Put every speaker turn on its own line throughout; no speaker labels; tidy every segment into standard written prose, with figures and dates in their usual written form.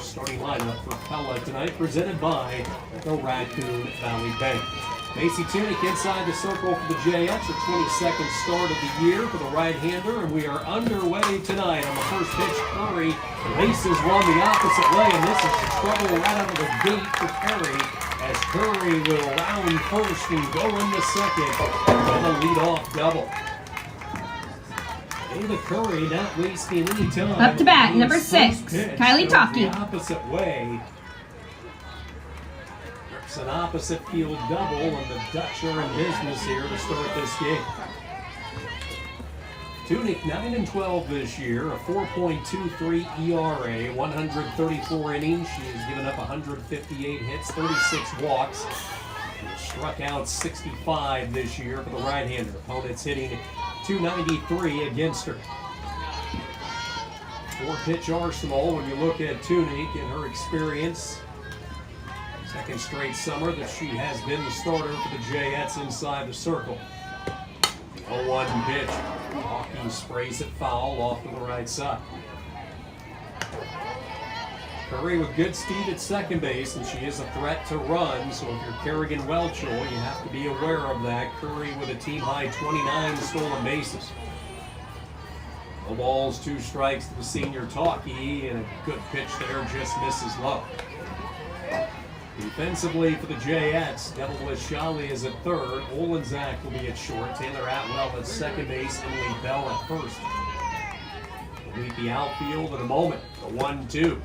starting lineup for Pella tonight, presented by the Raccoon Valley Bank. Macy Tunick inside the circle for the Jayettes, her 22nd start of the year for the right-hander, and we are underway tonight on the first pitch. Curry laces one the opposite way, and this is trouble right out of the gate for Curry, as Curry will round first and go into second with a leadoff double. Ava Curry not wasting any time.
Up to bat, number 6, Kylie Talkie.
The opposite way. It's an opposite field double, and the Dutch are in business here to start this game. Tunick 9-12 this year, a 4.23 ERA, 134 innings. She has given up 158 hits, 36 walks. She struck out 65 this year for the right-hander. Opponents hitting 293 against her. 4-pitch arsenal when you look at Tunick and her experience. Second straight summer that she has been the starter for the Jayettes inside the circle. 0-1 pitch. Hawkins sprays it foul off to the right side. Curry with good speed at second base, and she is a threat to run, so if you're Kerrigan Welchel, you have to be aware of that. Curry with a team-high 29 stolen bases. No balls, 2 strikes to the senior Talkie, and a good pitch there just misses low. Defensively for the Jayettes, Devil Shali is at third. Olenczak will be at short. Taylor Atwell at second base. Emmalee Bell at first. We'll meet the outfield in a moment. The 1-2.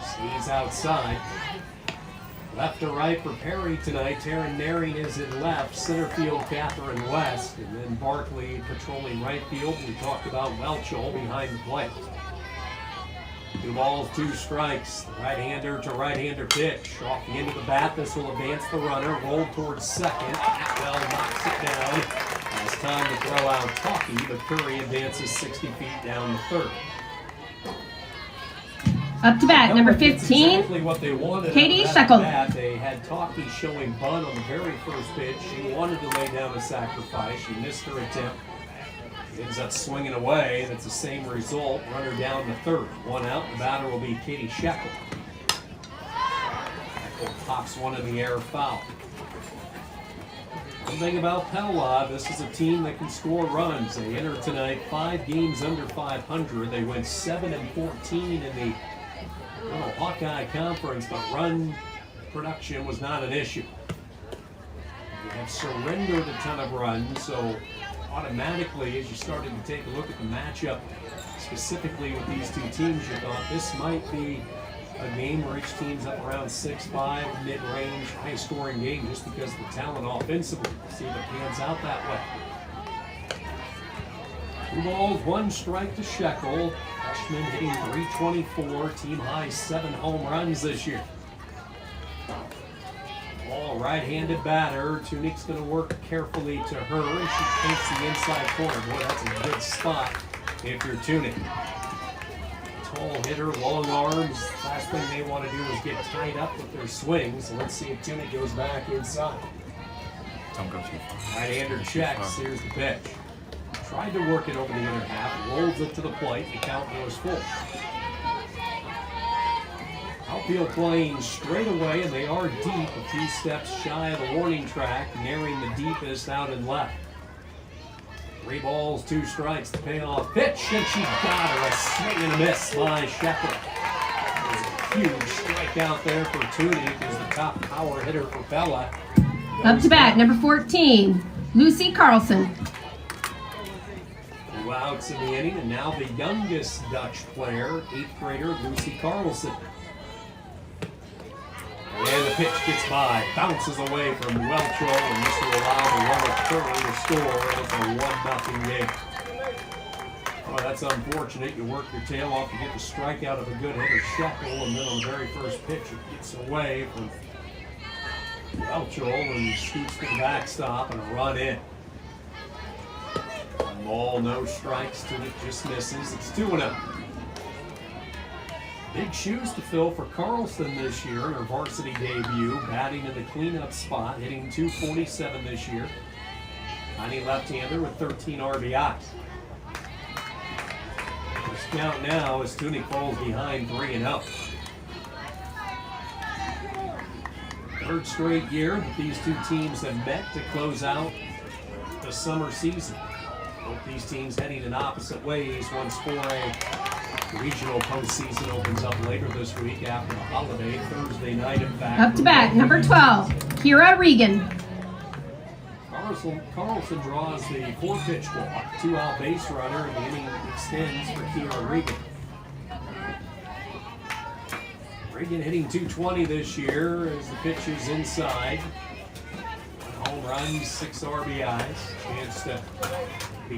Stays outside. Left to right for Perry tonight. Taryn Naring is in left. Center field, Catherine West. And then Barkley patrolling right field. We talked about Welchel behind the plate. 2 balls, 2 strikes. The right-hander to right-hander pitch. Off the end of the bat, this will advance the runner. Roll towards second. Atwell knocks it down. It's time to throw out Talkie, but Curry advances 60 feet down the third.
Up to bat, number 15,
exactly what they wanted.
Katie Sheckle.
They had Talkie showing bunt on the very first pitch. She wanted to lay down a sacrifice. She missed her attempt. Ends up swinging away, and it's the same result. Runner down the third. 1 out. The batter will be Katie Sheckle. Sheckle pops one in the air, foul. One thing about Pella, this is a team that can score runs. They entered tonight 5 games under 500. They went 7-14 in the Hawkeye Conference, but run production was not an issue. They have surrendered a ton of runs, so automatically, as you started to take a look at the matchup, specifically with these 2 teams, you thought this might be a game where each team's up around 6-5, mid-range, high-scoring game, just because of the talent offensively. We'll see if it pans out that way. 2 balls, 1 strike to Sheckle. Freshman hitting .324, team-high 7 home runs this year. Ball, right-handed batter. Tunick's going to work carefully to her, and she takes the inside corner. Boy, that's a good spot if you're Tunick. Tall hitter, long arms. Last thing they want to do is get tied up with their swings. So let's see if Tunick goes back inside.
Don't go too far.
Right-hander checks. Here's the pitch. Tried to work it over the other half. Rolls it to the plate. The count goes full. Outfield playing straight away, and they are deep, a few steps shy of the warning track, nearing the deepest out and left. 3 balls, 2 strikes, the payoff pitch, and she got her. A swing and a miss by Sheckle. There's a huge strikeout there for Tunick as the top power hitter for Pella.
Up to bat, number 14, Lucy Carlson.
2 outs in the inning, and now the youngest Dutch player, 8th grader Lucy Carlson. And the pitch gets by, bounces away from Welchel, and this will allow the runner Curry to score. It's a 1-0 game. Well, that's unfortunate. You work your tail off to get the strikeout of a good hitter, Sheckle, and then on the very first pitch, it gets away from Welchel and scoots to the backstop and a run in. 1 ball, no strikes. Tunick just misses. It's 2-0. Big shoes to fill for Carlson this year in her varsity debut, batting in the cleanup spot, hitting .247 this year. Tiny left-hander with 13 RBIs. First count now as Tunick falls behind 3-0. Third straight year that these two teams have met to close out the summer season. Both these teams heading in opposite ways. Once 4A regional postseason opens up later this week after the holiday, Thursday night, in fact.
Up to bat, number 12, Kira Regan.
Carlson draws the 4-pitch walk, 2-out base runner, and the inning extends for Kira Regan. Regan hitting 220 this year as the pitch is inside. 1 home run, 6 RBIs. Chance to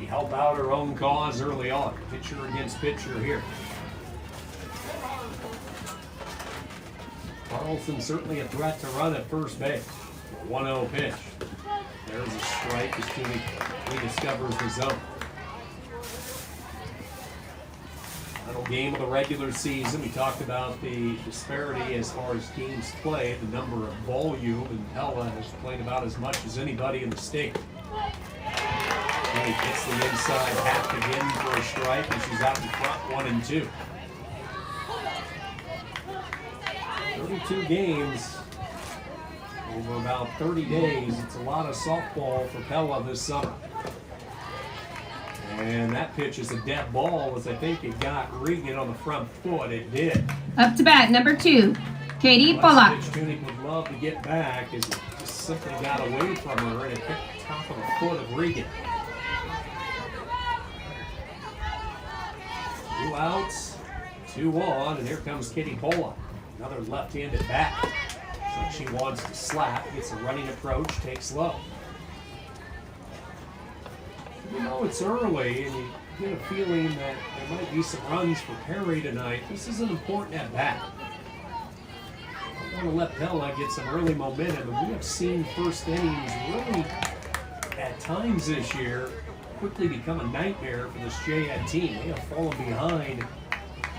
help out her own cause early on. Pitcher against pitcher here. Carlson certainly a threat to run at first base. 1-0 pitch. There's a strike as Tooney rediscovers the zone. Final game of the regular season. We talked about the disparity as far as games played, the number of volume, and Pella has played about as much as anybody in the state. Tooney gets the inside half again for a strike, and she's out in front 1-2. 32 games over about 30 days. It's a lot of softball for Pella this summer. And that pitch is a dead ball, as I think it got Regan on the front foot. It did.
Up to bat, number 2, Katie Pella.
Pitch Tooney would love to get back, as it just simply got away from her, and it hit the top of the foot of Regan. 2 outs, 2 on, and here comes Katie Pella. Another left-handed bat. So she wants to slap, gets a running approach, takes low. You know it's early, and you get a feeling that there might be some runs for Perry tonight. This is an important at-bat. I want to let Pella get some early momentum, and we have seen first innings really, at times this year, quickly become a nightmare for this JAD team. They have fallen behind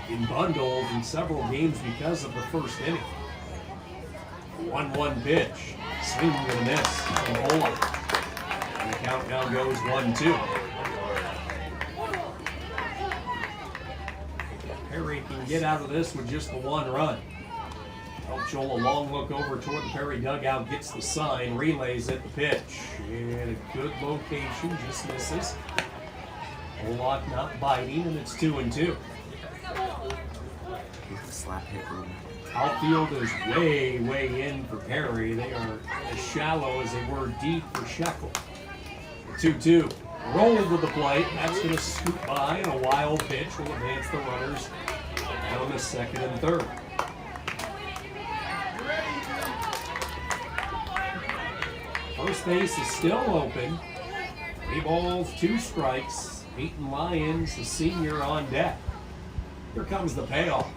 in bundles in several games because of the first inning. 1-1 pitch. Swing and a miss. And hold on. And the countdown goes 1-2. Perry can get out of this with just the 1 run. Joel, a long look over toward the Perry dugout, gets the sign, relays it, the pitch. And a good location, just misses. Olak not biting, and it's 2-2.
Slap hit room.
Outfield is way in for Perry. They are as shallow as they were deep for Shekel. 2-2. Rolled with the plate. That's going to scoot by, and a wild pitch will advance the runners down to second and third. First base is still open. 3 balls, 2 strikes. Peyton Lyons, the senior, on deck. Here comes the payoff.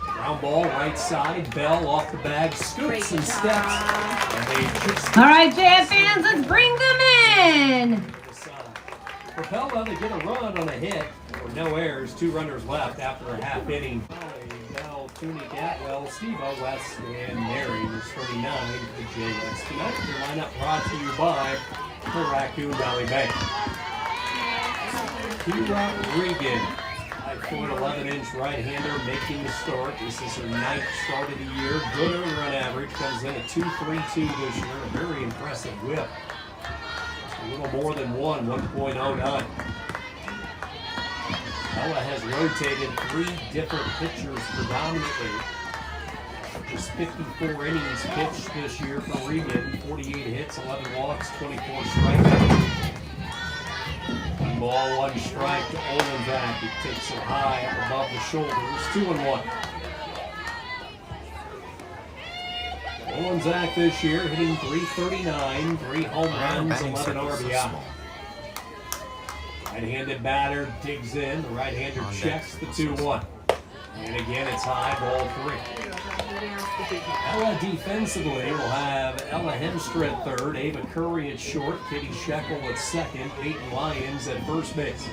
Ground ball, right side. Bell off the bag, scoots and steps. And they just
All right, JF fans, let's bring them in.
For Pella, they get a run on a hit. There were no errors, 2 runners left after a half inning. Bell, Tooney, Atwell, Steve-O, West, and Mary. There's 39 for the JS tonight. Your lineup brought to you by the Raccoon Valley Bank. Kira Regan. 11-inch right-hander making the start. This is her 9th start of the year. Good run average. Comes in at 2.32 this year. A very impressive whip. A little more than 1.09. Pella has rotated 3 different pitchers predominantly. Just 54 innings pitched this year for Regan. 48 hits, 11 walks, 24 strikeouts. 1 ball, 1 strike to Olenzak. It takes it high up above the shoulders. 2-1. Olenzak this year hitting .339, 3 home runs, 11 RBI. Right-handed batter digs in. The right-hander checks the 2-1. And again, it's high, ball 3. Ella defensively will have Ella Hemstra at third, Ava Curry at short, Kitty Shekel at second, Peyton Lyons at first base.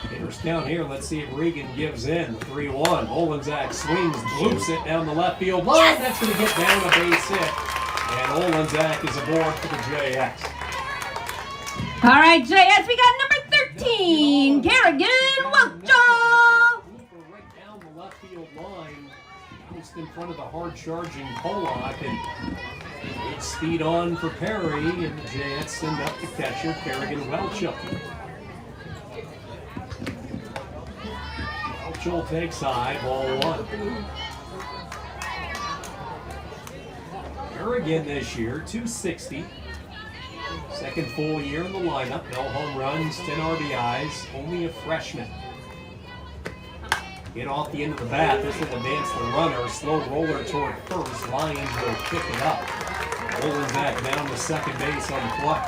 Hitters down here. Let's see if Regan gives in. 3-1. Olenzak swings, loops it down the left field line. Yes! That's going to get down a base hit. And Olenzak is aboard for the JX.
All right, JS, we got number 13, Kerrigan Welchel.
Right down the left field line. Just in front of the hard-charging Pollock, and it's speed on for Perry, and the Jets send up the catcher, Kerrigan Welchel. Welchel takes high, ball one. Kerrigan this year, 260. Second full year in the lineup, no home runs, 10 RBIs, only a freshman. Get off the end of the bat, this will advance the runner, slow roller toward first, Lions will pick it up. Olenzak down to second base on the play.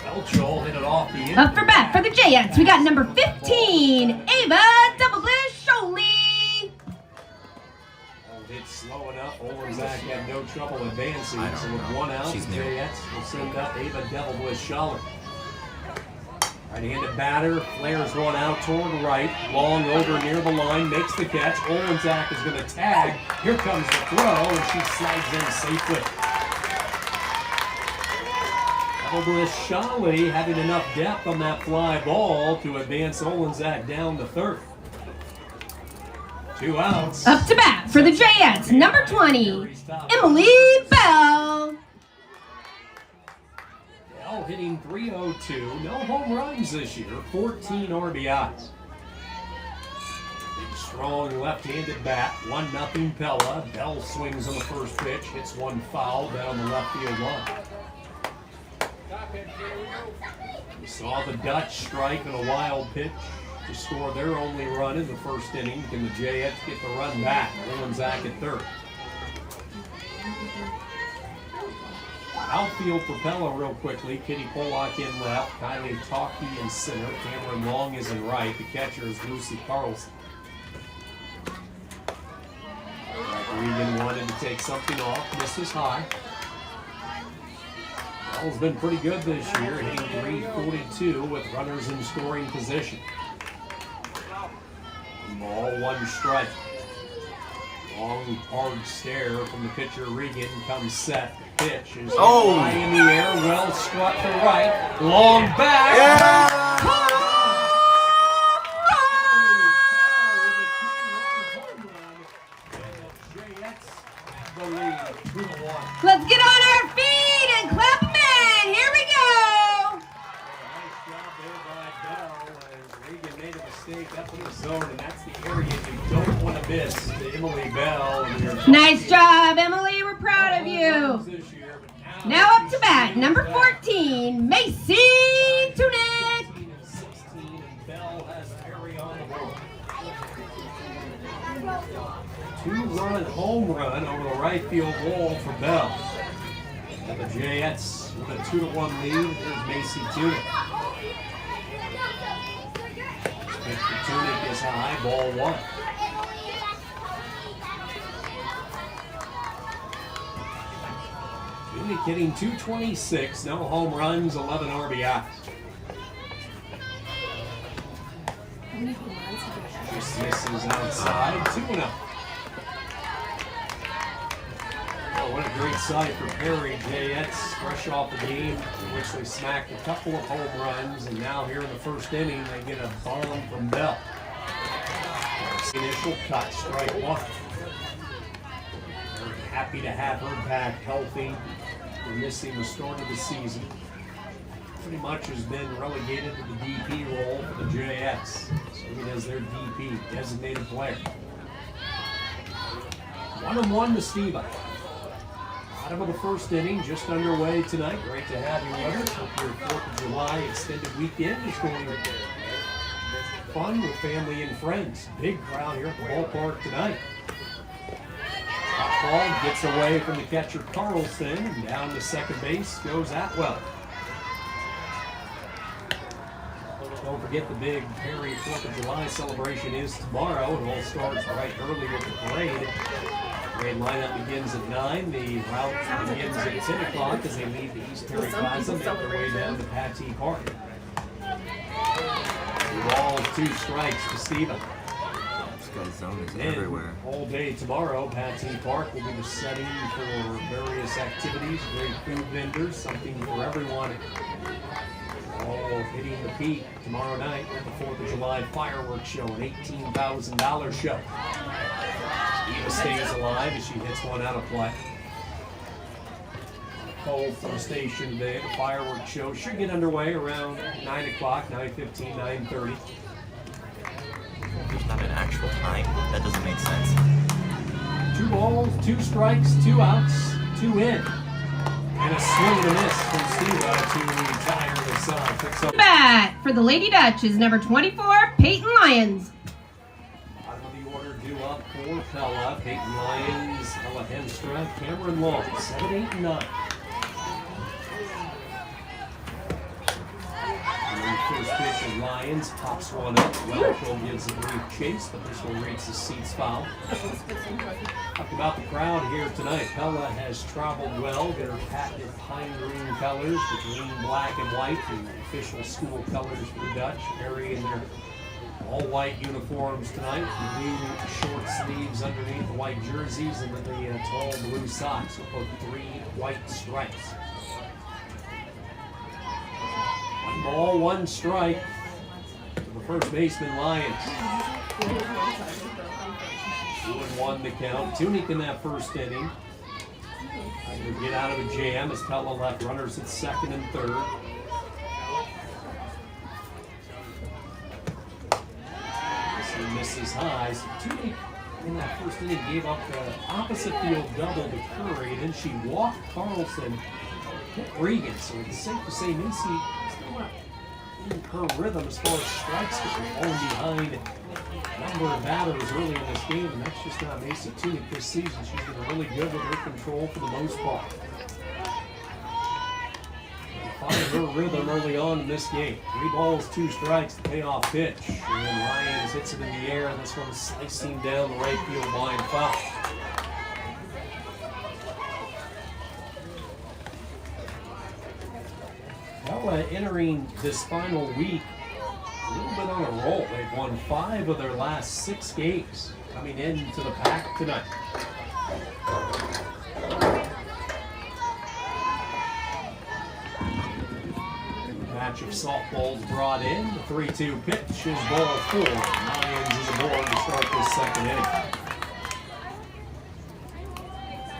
Welchel hit it off the end.
Up for bat for the Jets, we got number 15, Ava Double-Bliss-Sholey.
It's slow enough. Olenzak had no trouble advancing, so with one out, the Jets will send up Ava Double-Bliss-Sholey. Right-handed batter, flares one out toward the right, long over near the line, makes the catch. Olenzak is going to tag. Here comes the throw, and she slides in safely. Double-Bliss-Sholey having enough depth on that fly ball to advance Olenzak down to third. 2 outs.
Up to bat for the Jets, number 20, Emmalee Bell.
Bell hitting .302, no home runs this year, 14 RBIs. Big, strong left-handed bat, 1-0 Pella. Bell swings on the first pitch, hits one foul down the left field line. We saw the Dutch strike on a wild pitch to score their only run in the first inning. Can the Jets get the run back? Olenzak at third. Outfield for Pella real quickly. Kitty Pollock in left. Kylie Talkie in center. Cameron Long is in right. The catcher is Lucy Carlson. Regan wanted to take something off. Misses high. Bell's been pretty good this year, hitting .342 with runners in scoring position. Ball, 1 strike. Long, hard stare from the pitcher. Regan comes set. Pitch is high in the air, well struck to right. Long back.
Let's get on our feet and clap them in. Here we go.
Nice job there by Bell, as Regan made a mistake up in the zone, and that's the area you don't want to miss. To Emmalee Bell.
Nice job, Emily. We're proud of you. Now up to bat, number 14, Macy Tunick.
16, and Bell has Perry on the board. 2-run home run over the right field wall for Bell. And the Jets with a 2-1 lead. Here's Macy Tunick. Pitch for Tunick is high, ball 1. Tunick hitting .226, no home runs, 11 RBIs. Just misses outside, 2-0. Oh, what a great sight for Perry. Jets fresh off the game in which they smacked a couple of home runs, and now here in the first inning they get a bomb from Bell. Initial cut, strike 1. Very happy to have her back healthy. Missing the start of the season. Pretty much has been relegated to the DP role for the Jets. Serving as their DP, designated player. 1-1 to Steva. Bottom of the first inning, just underway tonight. Great to have you with us. Hope your 4th of July extended weekend is going fun with family and friends. Big crowd here at the ballpark tonight. Ball gets away from the catcher Carlson, and down to second base goes Atwell. Don't forget the big Perry 4th of July celebration is tomorrow. It all starts right early with the parade. The parade lineup begins at 9. The route begins at 10 o'clock as they leave the East Perry Plaza and make their way down to Pattee Park. 2 balls, 2 strikes to Steven.
Zone is everywhere.
All day tomorrow, Pattee Park will be the setting for various activities, great food vendors, something for everyone. All hitting the peak tomorrow night with the 4th of July fireworks show, an $18,000 show. Eva stays alive as she hits one out of play. Called from the station today. The fireworks show should get underway around 9 o'clock, 9:15, 9:30.
There's not an actual time. That doesn't make sense.
2 balls, 2 strikes, 2 outs, 2 in. And a swing and a miss from Steva to retire the side. Picks up.
Bat for the Lady Dutch is number 24, Peyton Lyons.
Bottom of the order due up for Pella. Peyton Lyons, Ella Hemstra, Cameron Long, 7, 8, and 9. First pitch of Lyons pops one up. Welchel gives a brief chase, but this one rates the seats foul. Talk about the crowd here tonight. Pella has traveled well. Their patented pine green colors, the green, black, and white, the official school colors for the Dutch, vary in their all-white uniforms tonight. Blue short sleeves underneath the white jerseys, and then the tall blue socks with both 3 white stripes. 1 ball, 1 strike to the first baseman, Lyons. 2-1 the count. Tunic in that first inning. Trying to get out of a jam as Pella left runners at second and third. This one misses high. So Tunic in that first inning gave up the opposite field double to Curry. Then she walked Carlson, hit Regan. So it's safe to say Macy in her rhythm as far as strikes go. Falling behind a number of batters early in this game, and that's just not Macy Tunic this season. She's been really good with her control for the most part. Find her rhythm early on in this game. 3 balls, 2 strikes, the payoff pitch. And then Lyons hits it in the air, and this one's slicing down the right field line foul. Pella entering this final week a little bit on a roll. They've won 5 of their last 6 games, coming into the pack tonight. Match of softballs brought in. The 3-2 pitch is ball 4. Lyons is aboard to start this second inning.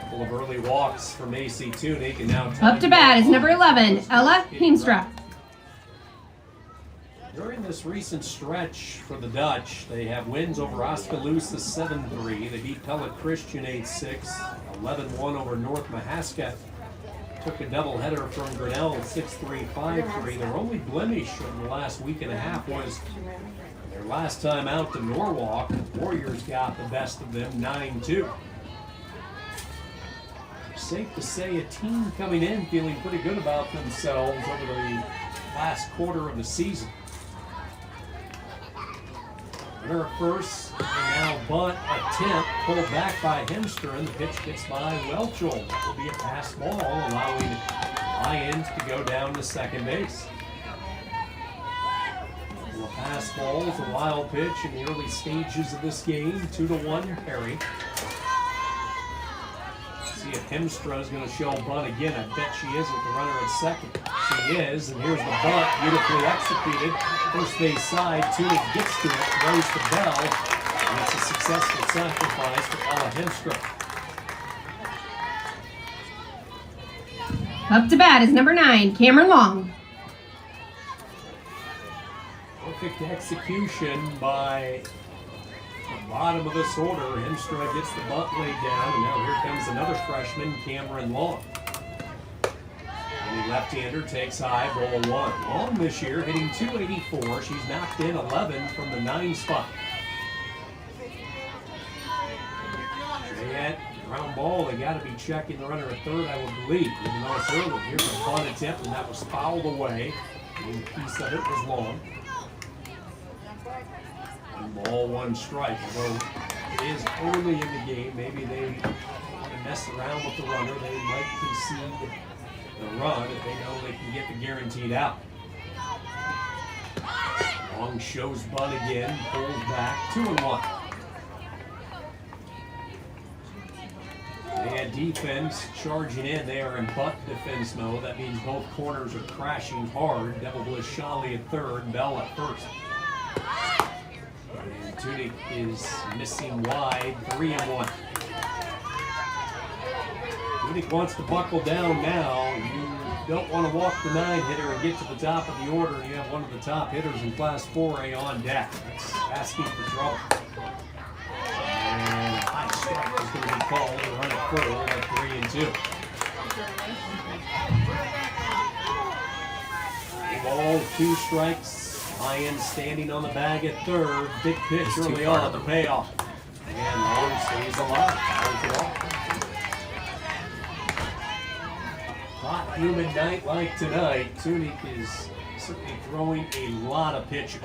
Couple of early walks for Macy Tunic, and now
Up to bat is number 11, Ella Hemstra.
During this recent stretch for the Dutch, they have wins over Oskaloosa 7-3. They beat Pella Christian 8-6, 11-1 over North Mahaska. Took a doubleheader from Grinnell 6-3, 5-3. Their only blemish in the last week and a half was their last time out to Norwalk. The Warriors got the best of them 9-2. Safe to say a team coming in feeling pretty good about themselves over the last quarter of the season. Runner at first, and now bunt attempt pulled back by Hemstra, and the pitch gets by Welchel. That will be a pass ball, allowing Lyons to go down to second base. A pass ball is a wild pitch in the early stages of this game. 2-1 Perry. See if Hemstra is going to show bunt again. I bet she is with the runner at second. She is, and here's the bunt, beautifully executed. First base side, Tunic gets to it, throws to Bell, and it's a successful sacrifice for Ella Hemstra.
Up to bat is number 9, Cameron Long.
Perfect execution by the bottom of this order. Hemstra gets the bunt laid down, and now here comes another freshman, Cameron Long. And the left-hander takes high, ball 1. Long this year, hitting .284. She's knocked in 11 from the 9 spot. Cheyette, ground ball. They got to be checking the runner at third, I would believe, even though it's early. Here's a bunt attempt, and that was fouled away. And the piece of it was Long. 1 ball, 1 strike. Although it is early in the game, maybe they want to mess around with the runner. They might concede the run if they know they can get the guaranteed out. Long shows bunt again, pulls back, 2-1. They had defense charging in. They are in bunt defense mode. That means both corners are crashing hard. Devil Bliss Shawley at third, Bell at first. And Tunic is missing wide, 3-1. Tunic wants to buckle down now. You don't want to walk the 9-hitter and get to the top of the order, and you have one of the top hitters in Class 4A on deck. That's asking for trouble. And a high strike is going to be called to run it full at 3-2. Ball, 2 strikes. Lion standing on the bag at third. Big pitch early on the payoff. And Long stays alive. Fouls it off. Hot, humid night like tonight. Tunic is certainly throwing a lot of pitches.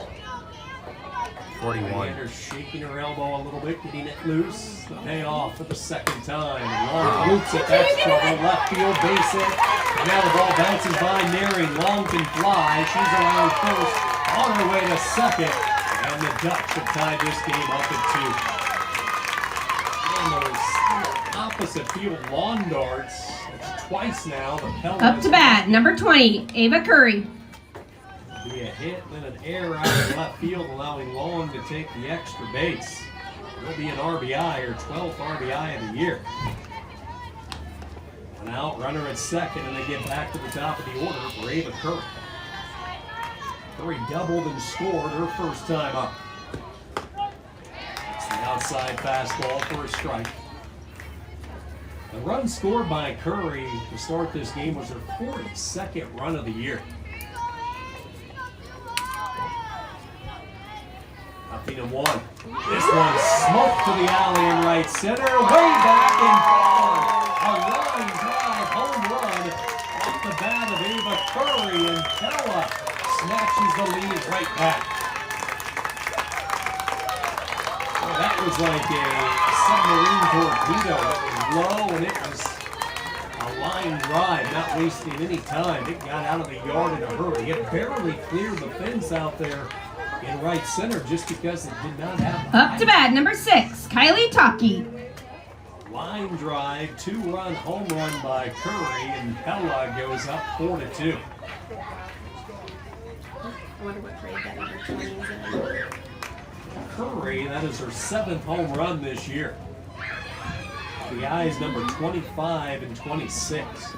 41.
Leander shaking her elbow a little bit, getting it loose. The payoff for the second time. Long loops it. That's trouble. Left field, base hit. And now the ball bounces by Nary. Long can fly. She's around first. On her way to second. And the Dutch have tied this game up at 2. And those opposite field lawn darts. It's twice now. The Pella
Up to bat, number 20, Ava Curry.
Be a hit, then an error out of left field, allowing Long to take the extra base. It'll be an RBI, or 12th RBI of the year. An out runner at second, and they get back to the top of the order for Ava Curry. Curry doubled and scored her first time up. It's the outside fastball for a strike. The run scored by Curry to start this game was her 42nd run of the year. 1. This one smoked to the alley in right center, way back and gone. A line drive home run off the bat of Ava Curry, and Pella snatches the lead right back. Well, that was like a submarine torpedo that was low, and it was a line drive, not wasting any time. It got out of the yard in a hurry. It barely cleared the fence out there in right center just because it did not have
Up to bat, number 6, Kylie Taki.
line drive, 2-run home run by Curry, and Pella goes up 4-2.
I wonder what grade that number 20 is in.
Curry, that is her 7th home run this year. The eyes number 25 and 26.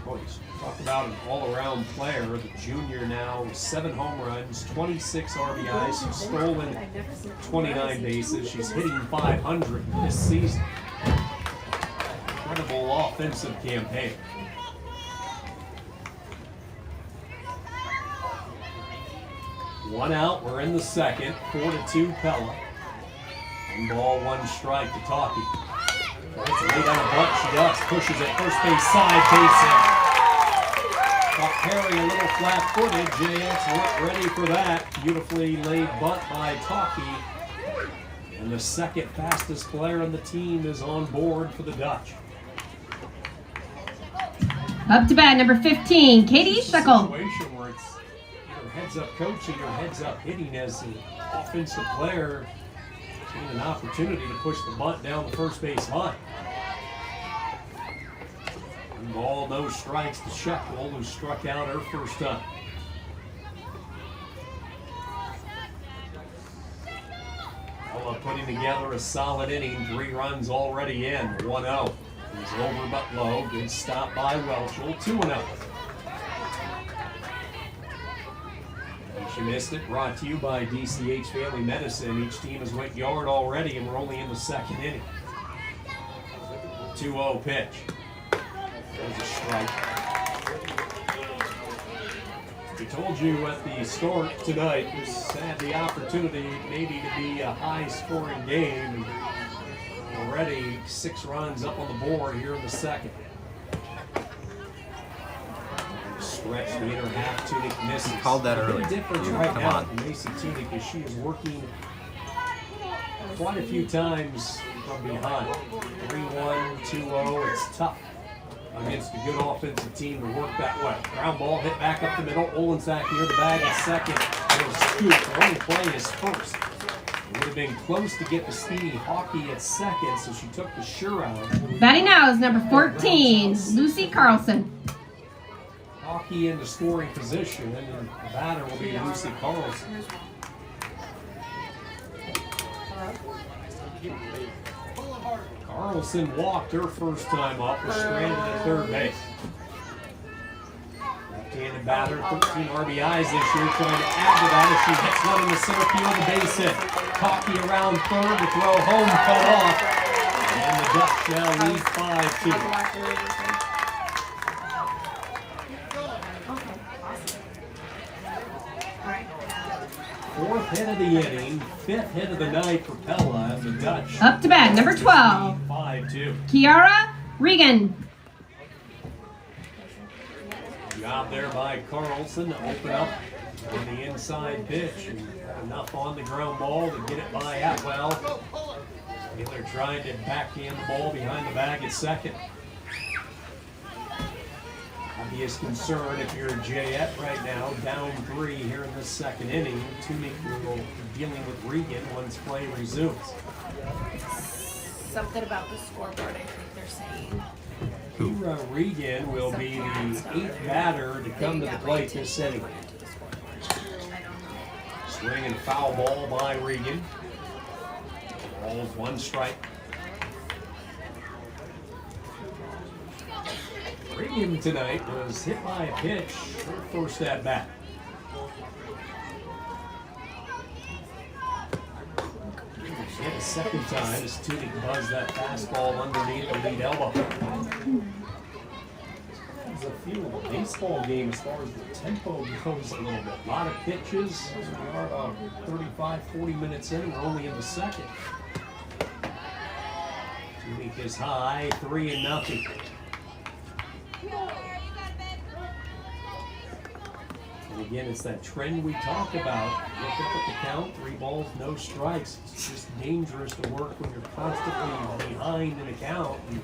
Boy, talk about an all-around player. The junior now with 7 home runs, 26 RBIs. She's stolen 29 bases. She's hitting 500 this season. Incredible offensive campaign. One out, we're in the second. 4-2 Pella. 1 ball, 1 strike to Taki. Tries to lay down a bunt, she does. Pushes it, first base side, base hit. Caught Perry a little flat-footed. JX weren't ready for that. Beautifully laid bunt by Taki. And the second fastest player on the team is on board for the Dutch.
Up to bat, number 15, Katie Shekel.
Situation where it's either heads-up coaching or heads-up hitting as the offensive player getting an opportunity to push the bunt down the first base line. 1 ball, no strikes to Shekel, who struck out her first time. Pella putting together a solid inning, 3 runs already in, 1-0. He's over but low, good stop by Welchel, 2-0. She missed it, brought to you by DCH Family Medicine. Each team has went yard already, and we're only in the second inning. 2-0 pitch. There's a strike. We told you at the start tonight, this had the opportunity maybe to be a high-scoring game. Already 6 runs up on the board here in the second. Stretch the inner half, Tunic misses.
He called that early.
The difference right now for Macy Tunic is she is working quite a few times from behind. 3-1, 2-0, it's tough against a good offensive team to work that way. Ground ball hit back up the middle. Olensack near the bag at second. It'll scoop. The only play is first. It would have been close to get the speedy Hockey at second, so she took the sure out.
Batting now is number 14, Lucy Carlson.
Hockey in the scoring position, and the batter will be Lucy Carlson. Carlson walked her first time up, was stranded at third base. Left-handed batter, 13 RBIs this year, trying to add to that as she hits one in the center field, the base hit. Cocky around third, the throw home cut off, and the Ducks now lead 5-2. Fourth hit of the inning, fifth hit of the night for Pella as the Dutch.
Up to bat, number 12.
5-2.
Kiara Regan.
Job there by Carlson to open up on the inside pitch. And enough on the ground ball to get it by Atwell. And they're trying to backhand the ball behind the bag at second. Obvious concern if you're Jayette right now, down 3 here in this second inning. Tunic will be dealing with Regan once play resumes.
Something about the scoreboard, I think they're saying.
Regan will be the 8th batter to come to the plate this inning. Swing and foul ball by Regan. Ball's 1 strike. Regan tonight was hit by a pitch, her first at bat. She hit a second time as Tunic buzzed that fastball underneath the lead elbow. It's a feel of a baseball game as far as the tempo goes a little bit. A lot of pitches. We are about 35, 40 minutes in. We're only in the second. Tunic is high, 3-0. And again, it's that trend we talk about. Look up at the count, 3 balls, no strikes. It's just dangerous to work when you're constantly behind in a count. And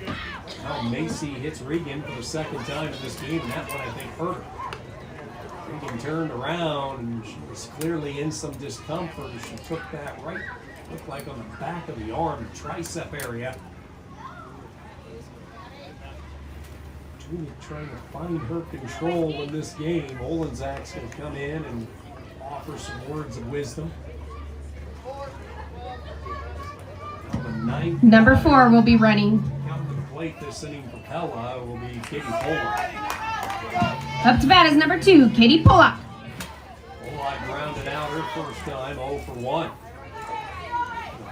now Macy hits Regan for the second time in this game, and that one I think hurt her. Regan turned around, and she was clearly in some discomfort. She took that right, looked like on the back of the arm, the tricep area. Trying to find her control in this game. Olenczak's going to come in and offer some words of wisdom.
Number 4 will be running.
Come to the plate this inning for Pella will be Katie Pollock.
Up to bat is number 2, Katie Pollock.
Pollock grounded out her first time, 0 for 1.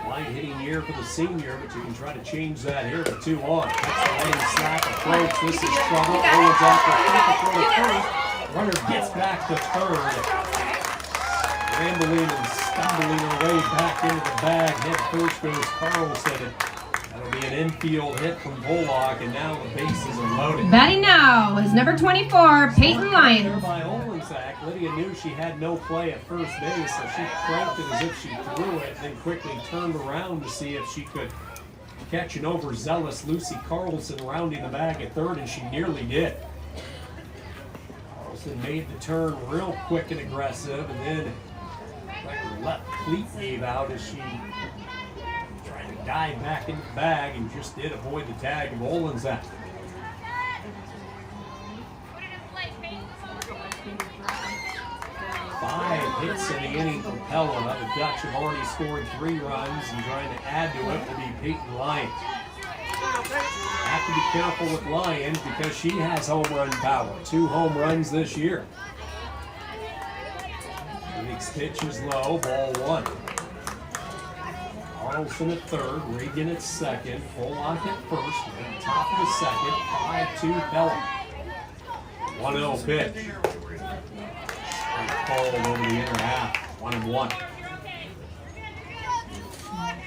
Light hitting year for the senior, but you can try to change that here for 2-1. That's the running slap approach. This is trouble. Olenczak will flip it for the first. Runner gets back to third. Rambling and stumbling her way back into the bag. Head first goes Carlson. That'll be an infield hit from Pollock, and now the bases are loaded.
Batting now is number 24, Peyton Lyons.
By Olenczak. Lydia knew she had no play at first base, so she cranked it as if she threw it, then quickly turned around to see if she could catch an overzealous Lucy Carlson rounding the bag at third, and she nearly did. Carlson made the turn real quick and aggressive, and then her left cleat gave out as she tried to dive back into the bag and just did avoid the tag of Olenczak. 5 hits in the inning for Pella. The Dutch have already scored 3 runs, and trying to add to it will be Peyton Lyons. Have to be careful with Lyons because she has home run power. 2 home runs this year. Next pitch is low, ball 1. Carlson at third, Regan at second, Pollock at first, and top of the second, 5-2 Pella. 1-0 pitch. Called over the inner half, 1-1.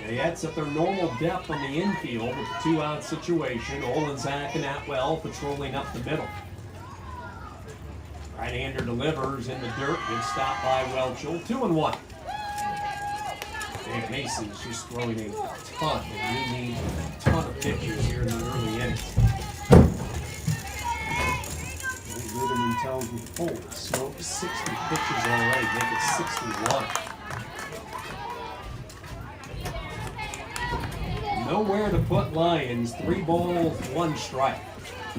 Jayette's at their normal depth on the infield with a 2-out situation. Olenczak and Atwell patrolling up the middle. Right-hander delivers in the dirt. Good stop by Welchel. 2-1. Dave Macy's just throwing a ton, and you need a ton of pitches here in the early innings. Rhythm tells me, holy smoke, 60 pitches already, make it 61. Nowhere to put Lyons, 3 balls, 1 strike.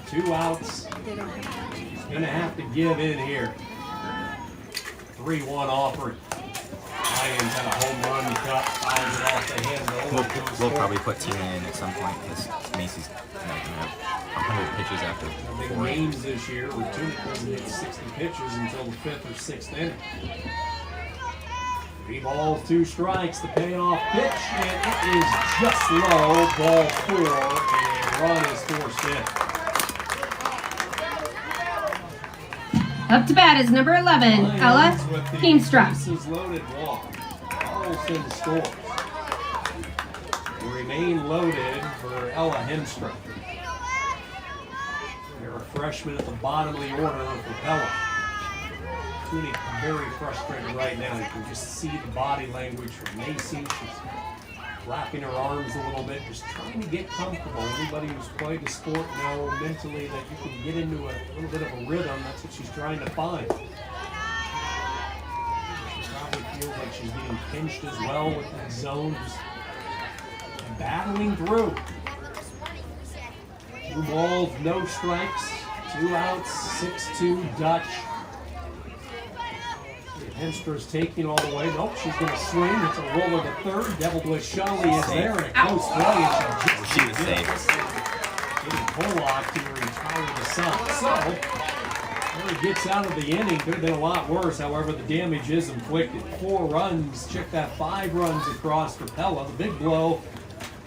2 outs. He's gonna have to give in here. 3-1 offering. Lions had a home run cut, fouls it off the handle.
We'll probably put Tina in at some point because Macy's not going to have 100 pitches after
Big
4 innings.
games this year where Tunic doesn't hit 60 pitches until the 5th or 6th inning. 3 balls, 2 strikes, the payoff pitch, and it is just low. Ball 4, and a run is forced in.
Up to bat is number 11, Ella
Lions with the
Keemstra.
bases loaded walk. Carlson scores. We remain loaded for Ella Hemstra. They're a freshman at the bottom of the order for Pella. Tunic very frustrated right now. You can just see the body language from Macy. She's flapping her arms a little bit, just trying to get comfortable. Anybody who's played the sport know mentally that you can get into a little bit of a rhythm. That's what she's trying to find. She probably feels like she's getting pinched as well with that zone. Just battling through. 2 balls, no strikes, 2 outs, 6-2 Dutch. Hemstra's taking all the way. Nope, she's going to swing. It's a roller to third. Devil Bliss Shelley is there, and a close play. And
She was safe.
getting Pollock to retire the side. So, Murray gets out of the inning. Could have been a lot worse. However, the damage is inflicted. 4 runs. Check that, 5 runs across for Pella. The big blow.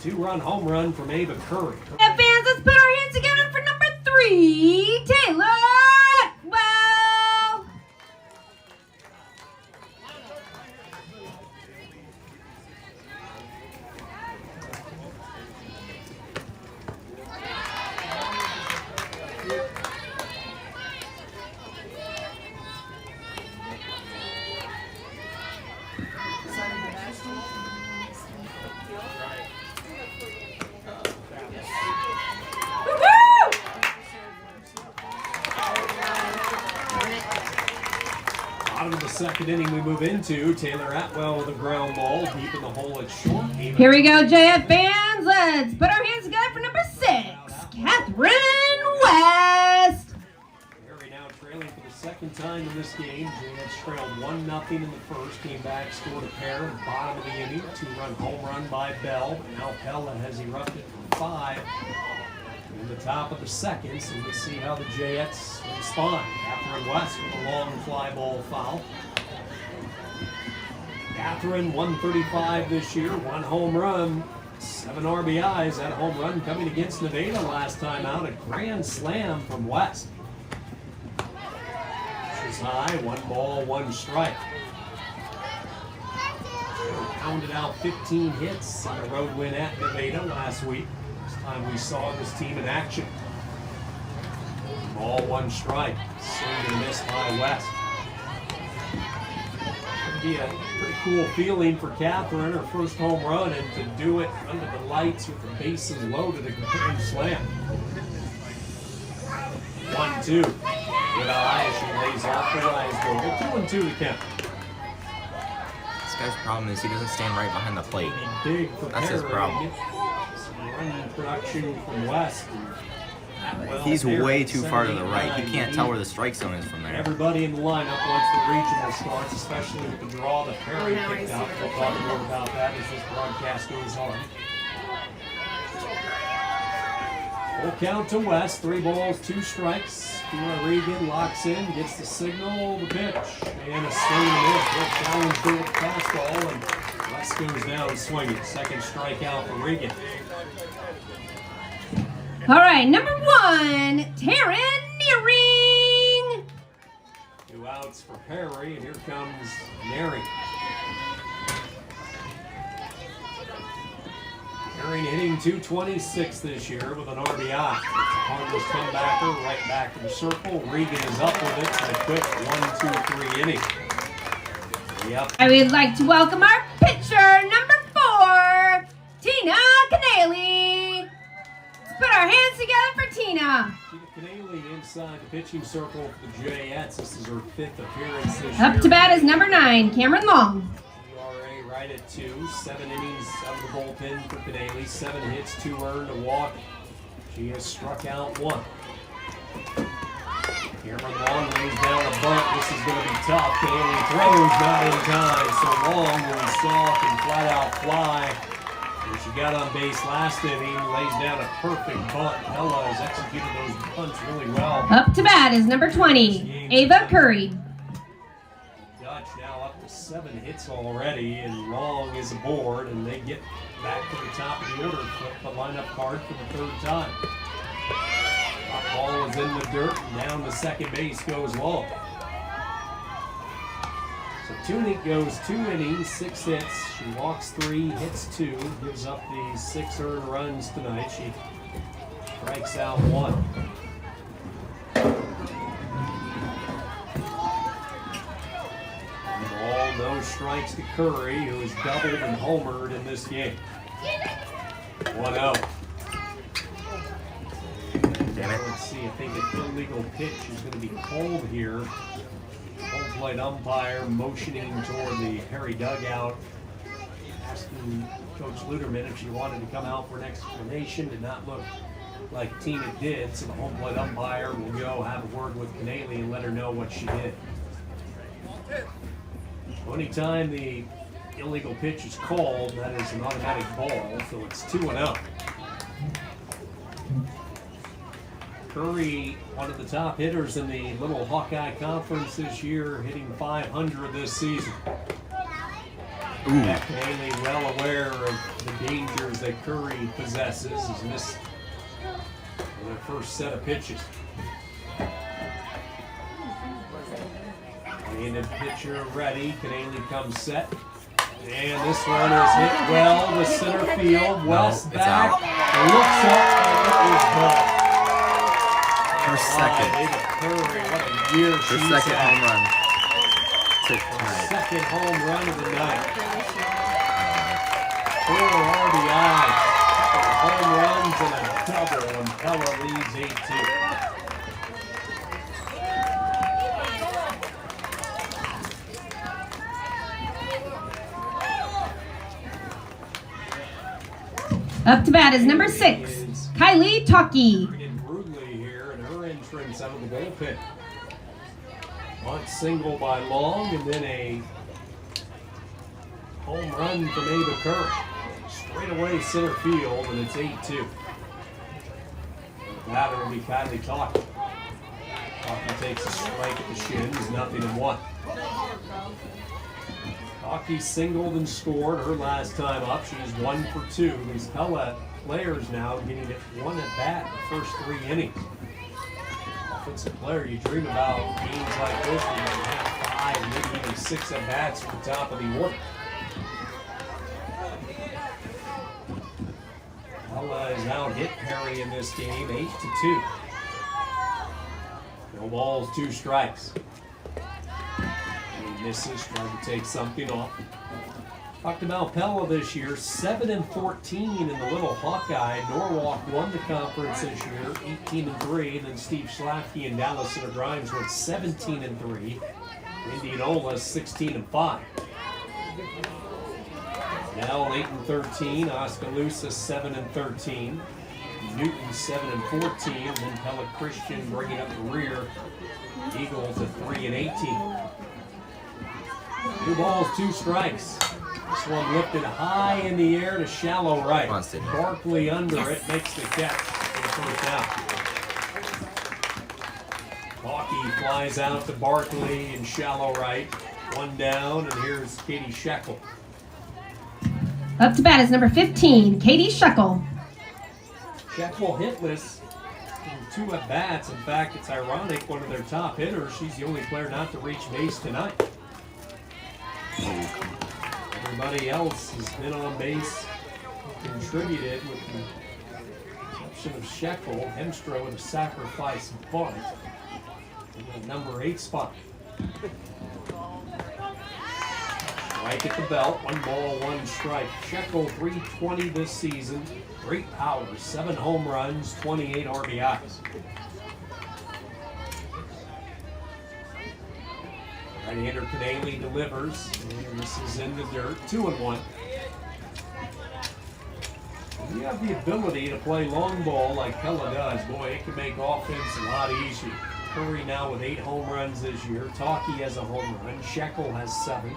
2-run home run from Ava Curry.
And fans, let's put our hands together for number 3, Taylor Atwell.
Bottom of the second inning we move into. Taylor Atwell with a ground ball deep in the hole at short.
Here we go, JF fans. Let's put our hands together for number 6, Catherine West.
Perry now trailing for the second time in this game. Jets trailed 1-0 in the first. Came back, scored a pair at the bottom of the inning. 2-run home run by Bell. Now Pella has erupted from 5 in the top of the second. So let's see how the Jets respond. Catherine West with a long fly ball foul. Catherine, 135 this year, 1 home run, 7 RBIs. That home run coming against Nevada last time out. A grand slam from West. She's high, 1 ball, 1 strike. Pounded out 15 hits on a road win at Nevada last week. This time we saw this team in action. Ball, 1 strike. Swing and miss by West. Be a pretty cool feeling for Catherine, her first home run, and to do it under the lights with the bases loaded, a grand slam. 1-2. Good eye as she lays off the eyes goal. 2-2 to count.
This guy's problem is he doesn't stand right behind the plate.
Big for
That's his
Perry.
problem.
Some run production from West. Well,
He's
there,
way too far to the
7, 8,
right. You
9,
can't tell where the strike zone is from there.
Everybody in the lineup once the regional starts, especially with the draw that Perry picked up. We'll talk more about that as this broadcast goes on. Full count to West, 3 balls, 2 strikes. Regan locks in, gets the signal, the pitch, and a swing and miss. Good challenge there with the fastball, and West goes down swinging. Second strikeout for Regan.
All right, number 1, Taryn Nearing.
2 outs for Perry, and here comes Nearing. Nearing hitting .226 this year with an RBI. Harmless comebacker, right back in the circle. Regan is up with it in a quick 1-2-3 inning. Yep.
I would like to welcome our pitcher, number 4, Tina Canale. Let's put our hands together for Tina.
Tina Canale inside the pitching circle for the Jayettes. This is her 5th appearance this
Up
year.
to bat is number 9, Cameron Long.
ERA right at 2. 7 innings out of the bullpen for Canale. 7 hits, 2 earned, a walk. She has struck out 1. Cameron Long lays down a bunt. This is going to be tough. Canely throws not in time. So Long will soft and flat out fly. And she got on base last inning, lays down a perfect bunt. Pella has executed those bunts really well.
Up to bat is number 20, Ava Curry.
Dutch now up to 7 hits already, and Long is aboard, and they get back to the top of the order. Flip the lineup card for the 3rd time. Top ball is in the dirt, and down to second base goes Long. So Tunick goes 2 innings, 6 hits. She walks 3, hits 2, gives up the 6 earned runs tonight. She strikes out 1. Ball, no strikes to Curry, who has doubled and homered in this game. 1-0. Let's see, I think an illegal pitch is going to be called here. Home plate umpire motioning toward the Harry dugout, asking Coach Luderman if she wanted to come out for an explanation. Did not look like Tina did, so the home plate umpire will go have a word with Canely and let her know what she did. Anytime the illegal pitch is called, that is an automatic ball, so it's 2-0. Curry, one of the top hitters in the Little Hawkeye Conference this year, hitting .500 this season. Canely, well aware of the dangers that Curry possesses, has missed their first set of pitches. And the pitcher ready. Canely comes set. And this one is hit well to center field. West back. Looks up and it is gone.
Her second.
What a year
Her
she's
second
had.
home run. Tonight.
Second home run of the night. 4 RBIs. Home runs and a double, and Pella leads 8-2.
Up to bat is number 6, Kylie Talkie.
Brutally here in her entrance out of the bullpen. Bunt single by Long, and then a home run from Ava Curry. Straight away center field, and it's 8-2. The batter will be Kylie Talkie. Talkie takes a strike at the shins, 0-1. Talkie singled and scored her last time up. She's 1 for 2. These Pella players now getting it 1 at bat the first 3 innings. Offensive player, you dream about games like this where you can have 5, maybe even 6 at bats at the top of the order. Pella has out hit Perry in this game, 8-2. No balls, 2 strikes. Misses, trying to take something off. Talked about Pella this year, 7-14 in the Little Hawkeye. Norwalk won the conference this year, 18-3. Then Steve Schlafke and Dallas Center Grimes went 17-3. Indianola 16-5. Nell 8-13. Oskaloosa 7-13. Newton 7-14. And then Pella Christian bringing up the rear. Eagles at 3-18. 2 balls, 2 strikes. This one lifted high in the air to shallow right. Barkley under it makes the catch for the first out. Talkie flies out to Barkley in shallow right. 1 down, and here's Katie Shekel.
Up to bat is number 15, Katie Shekel.
Shekel hitless in 2 at bats. In fact, it's ironic, one of their top hitters. She's the only player not to reach base tonight. Everybody else has been on base, contributed with the exception of Shekel. Hemstra with a sacrifice bunt in the number 8 spot. Strike at the belt, 1 ball, 1 strike. Shekel 320 this season, great power, 7 home runs, 28 RBIs. Right-hander Canely delivers, and this is in the dirt, 2-1. When you have the ability to play long ball like Pella does, boy, it can make offense a lot easier. Curry now with 8 home runs this year. Talkie has a home run. Shekel has 7.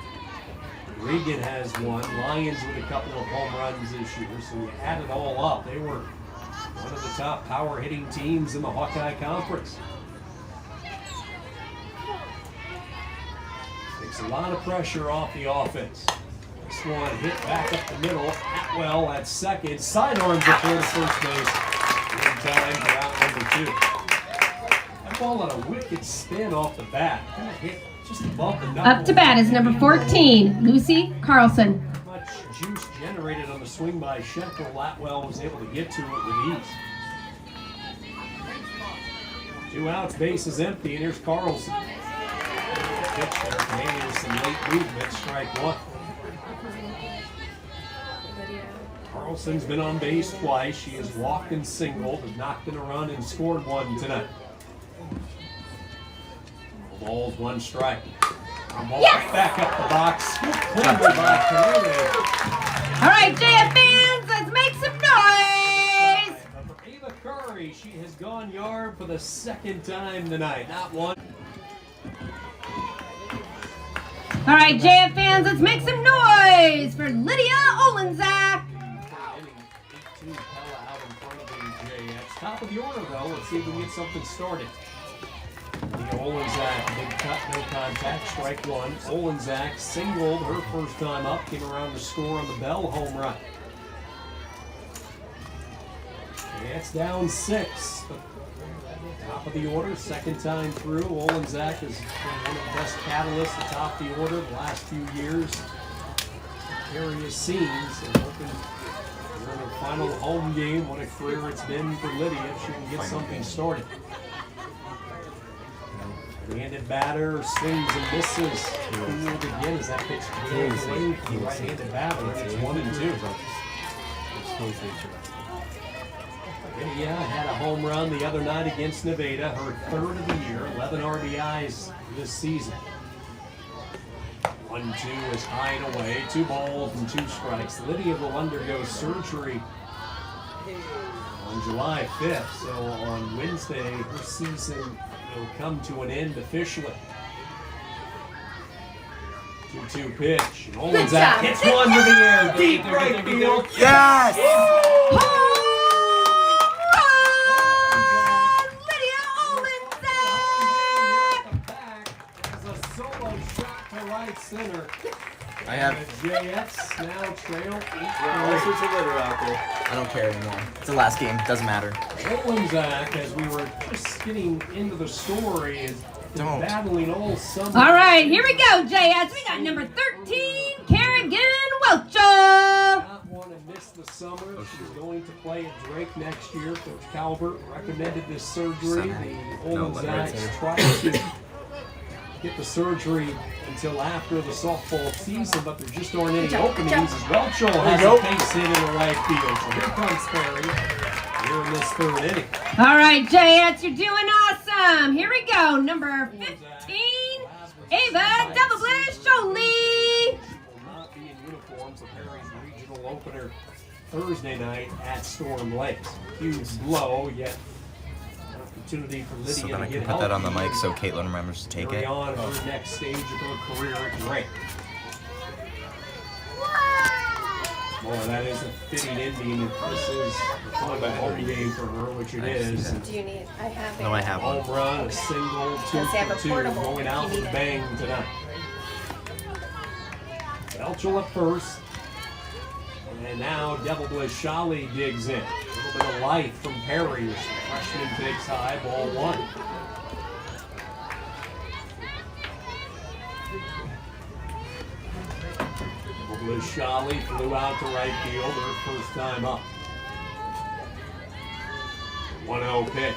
Regan has 1. Lions with a couple of home runs this year. So you add it all up, they were one of the top power hitting teams in the Hawkeye Conference. Takes a lot of pressure off the offense. This one hit back up the middle. Atwell at second. Sidearms it for the first base. In time for out number 2. That ball on a wicked spin off the bat. Kind of hit just above the knuckle.
Up to bat is number 14, Lucy Carlson.
Much juice generated on the swing by Shekel. Atwell was able to get to it with ease. 2 outs, base is empty, and here's Carlson. Pitch there, maybe with some late movement, strike 1. Carlson's been on base twice. She has walked and singled, but knocked in a run and scored 1 tonight. Balls, 1 strike. Ball
Yes!
back up the box. Scoop cleanly by Canelo.
All right, JF fans, let's make some noise.
For Ava Curry, she has gone yard for the 2nd time tonight. Not 1.
All right, JF fans, let's make some noise for Lydia Olenzak.
18 Pella out in front of the JX. Top of the order, though. Let's see if we can get something started. The Olenzak, big cut, no contact, strike 1. Olenzak singled her first time up, came around to score on the Bell home run. It's down 6. Top of the order, 2nd time through. Olenzak has been one of the best catalysts atop the order the last few years. Various scenes, and hoping we're in her final home game. What a career it's been for Lydia if she can get something started. Right-handed batter swings and misses. Cooled again as that pitch goes away from the right-handed batter. It's 1 and 2. Lydia had a home run the other night against Nevada, her 3rd of the year, 11 RBIs this season. 1-2 is high and away, 2 balls and 2 strikes. Lydia will undergo surgery on July 5th, so on Wednesday her season will come to an end officially. 2-2 pitch. Olenzak hits one to the air. Deep right field.
Yes!
Lydia Olenzak!
As a solo shot to right center.
I have.
The JX now trail 8-3.
I don't care anymore. It's the last game. Doesn't matter.
Olenzak, as we were just getting into the story, is
Don't.
battling all summer.
All right, here we go, JS. We got number 13, Kerrigan Welcher.
Not want to miss the summer. She's going to play at Drake next year. Coach Calvert recommended this surgery. The Olenzaks tried to get the surgery until after the softball season, but there just aren't any openings as Welcher has a base hit in the right field. So here comes Perry here in this 3rd inning.
All right, JS, you're doing awesome. Here we go, number 15, Ava Double Bliss Jolie.
Will not be in uniform for Perry's regional opener Thursday night at Storm Lakes. Huge blow, yet an opportunity for Lydia
So then I
to
can
get
put that on
healthy.
the mic so Caitlin remembers to take
Carry
it.
on her next stage of her career at Drake. Boy, that is a fitting ending. If this is kind of a home game for her, which it is.
Do you need? I have it.
No, I have one.
Home run, a single, 2
Does he have
for
a
2,
portable
going
if
out
you
with
need
a
it?
bang tonight. Belchel at first. And now Devil Bliss Shali digs in. A little bit of life from Perry. Freshman takes high, ball 1. Devil Bliss Shali flew out to right field her first time up. 1-0 pitch.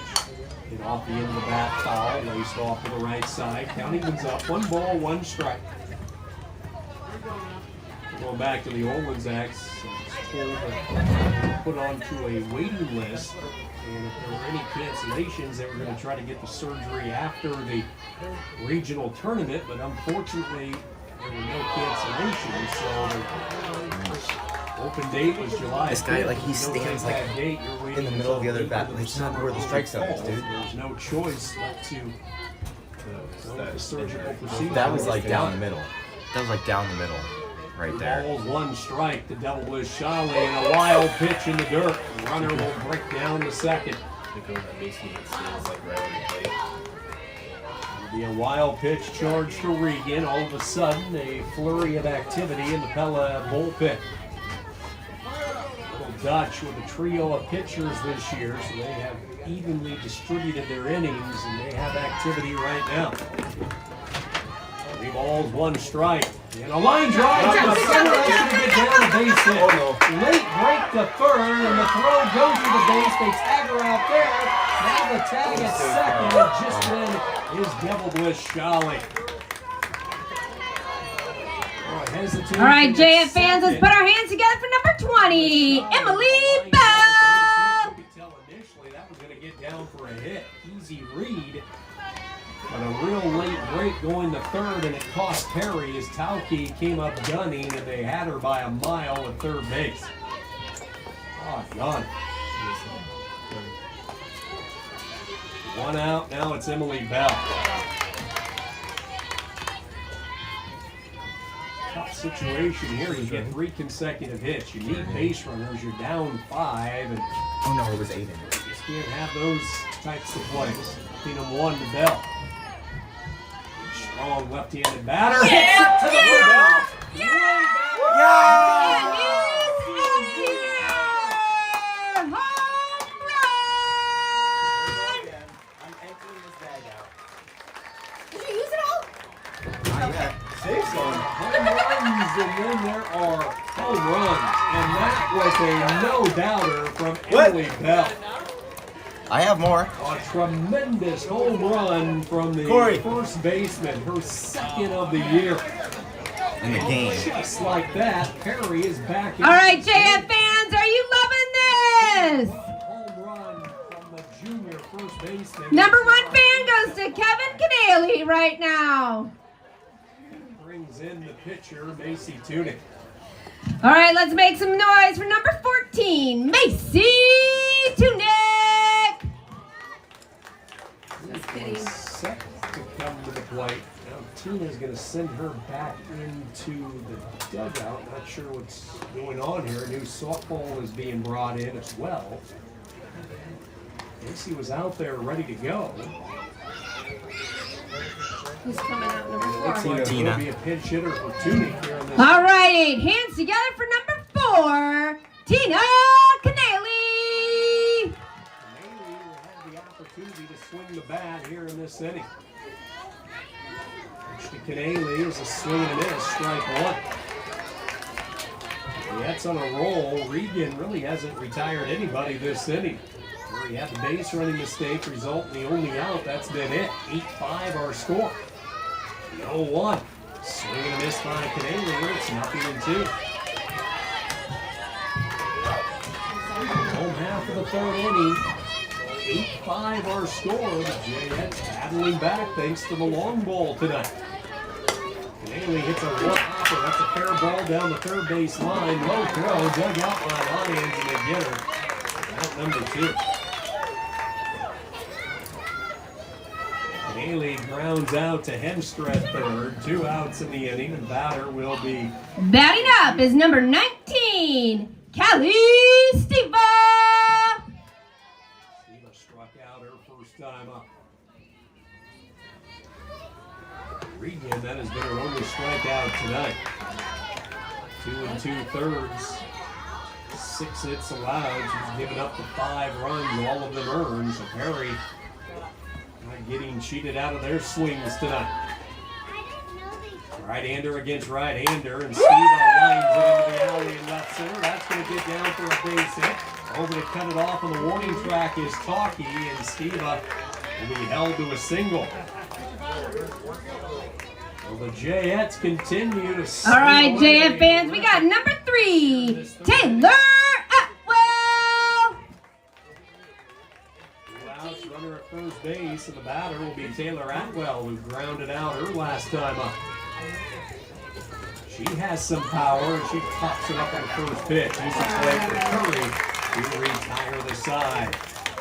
Hit off the end of the bat foul, laced off to the right side. Counting things up. 1 ball, 1 strike. Going back to the Olenzaks, told to put onto a waiting list, and if there were any cancellations, they were going to try to get the surgery after the regional tournament, but unfortunately, there were no cancellations, so Open date was July.
This guy,
5th.
like, he
If you don't
stands,
take
like,
that date, you're waiting
in the middle of the
until
other bat.
April
It's not where the strike zone is, dude.
There's no choice but to go with the surgical procedure.
That was like down the middle. That was like down the middle, right there.
Balls, one strike. The Devil Bliss Shawley and a wild pitch in the dirt. The runner will break down the second. It'll be a wild pitch charge to Regan. All of a sudden, a flurry of activity in the Pella bullpen. Little Dutch with a trio of pitchers this year, so they have evenly distributed their innings, and they have activity right now. 3 balls, 1 strike. And a line drive to the center. That's going to get down the base hit. Late break to third, and the throw goes to the base. They tag her out there. Now the tag at second. Just then is Devil Bliss Shawley.
All right, JF fans, let's put our hands together for number 20, Emmalee Bell.
Initially, that was going to get down for a hit. Easy read. But a real late break going to third, and it cost Perry as Tauke came up gunning, and they had her by a mile at third base. Oh, done. 1 out. Now it's Emmalee Bell. Tough situation here. You get 3 consecutive hits. You need base runners. You're down 5, and
Oh no, it was 8 in.
you just can't have those types of plays. Keenum 1 to Bell. Strong left-handed batter. Hits it to the way back.
I'm emptying this bag out.
Did you use it all?
Not yet.
Save some home runs, and then there are home runs. And that was a no-doubter from Emmalee Bell.
I have more.
A tremendous home run from the first baseman, her second of the year.
In the game.
Just like that, Perry is back in.
All right, JF fans, are you loving this?
Home run from the junior first baseman.
Number 1 fan goes to Kevin Canale right now.
Brings in the pitcher, Macy Tunick.
All right, let's make some noise for number 14, Macy Tunick.
Set to come to the plate. Now Tina's going to send her back into the dugout. Not sure what's going on here. A new softball is being brought in as well. Macy was out there ready to go.
Who's coming out, number
Looks
4?
like
Tina.
it'll be a pinch hitter for Tunick here in this.
All right, hands together for number 4, Tina Canale.
Maybe will have the opportunity to swing the bat here in this inning. Pitch to Canale is a swing and a miss, strike 1. That's on a roll. Regan really hasn't retired anybody this inning. Where he had the base running mistake result in the only out. That's been it. 8-5 our score. 0-1. Swing and a miss by Canale. It's 0-2. Home half of the third inning. 8-5 our score. The Jets battling back thanks to the long ball tonight. Canale hits a one-hopper. That's a fair ball down the third base line. Low throw, dug out by Lions, and they get her. Out number 2. Canale grounds out to Hemstra at third. 2 outs in the inning, and batter will be.
Batting up is number 19, Callie Steva.
Steva struck out her first time up. Regan, that has been her only strikeout tonight. 2 2/3. 6 hits allowed. She's given up the 5 runs, all of them earned. So Perry not getting cheated out of their swings tonight. Right-hander against right-hander, and Steva lines it into the alley in left center. That's going to get down for a base hit. Over to cut it off on the warning track is Tauke, and Steva will be held to a single. Well, the Jets continue to.
All right, JF fans, we got number 3, Taylor Atwell.
2 outs, runner at first base, and the batter will be Taylor Atwell, who grounded out her last time up. She has some power, and she pops it up on the first pitch. Easy play for Curry to retire the side.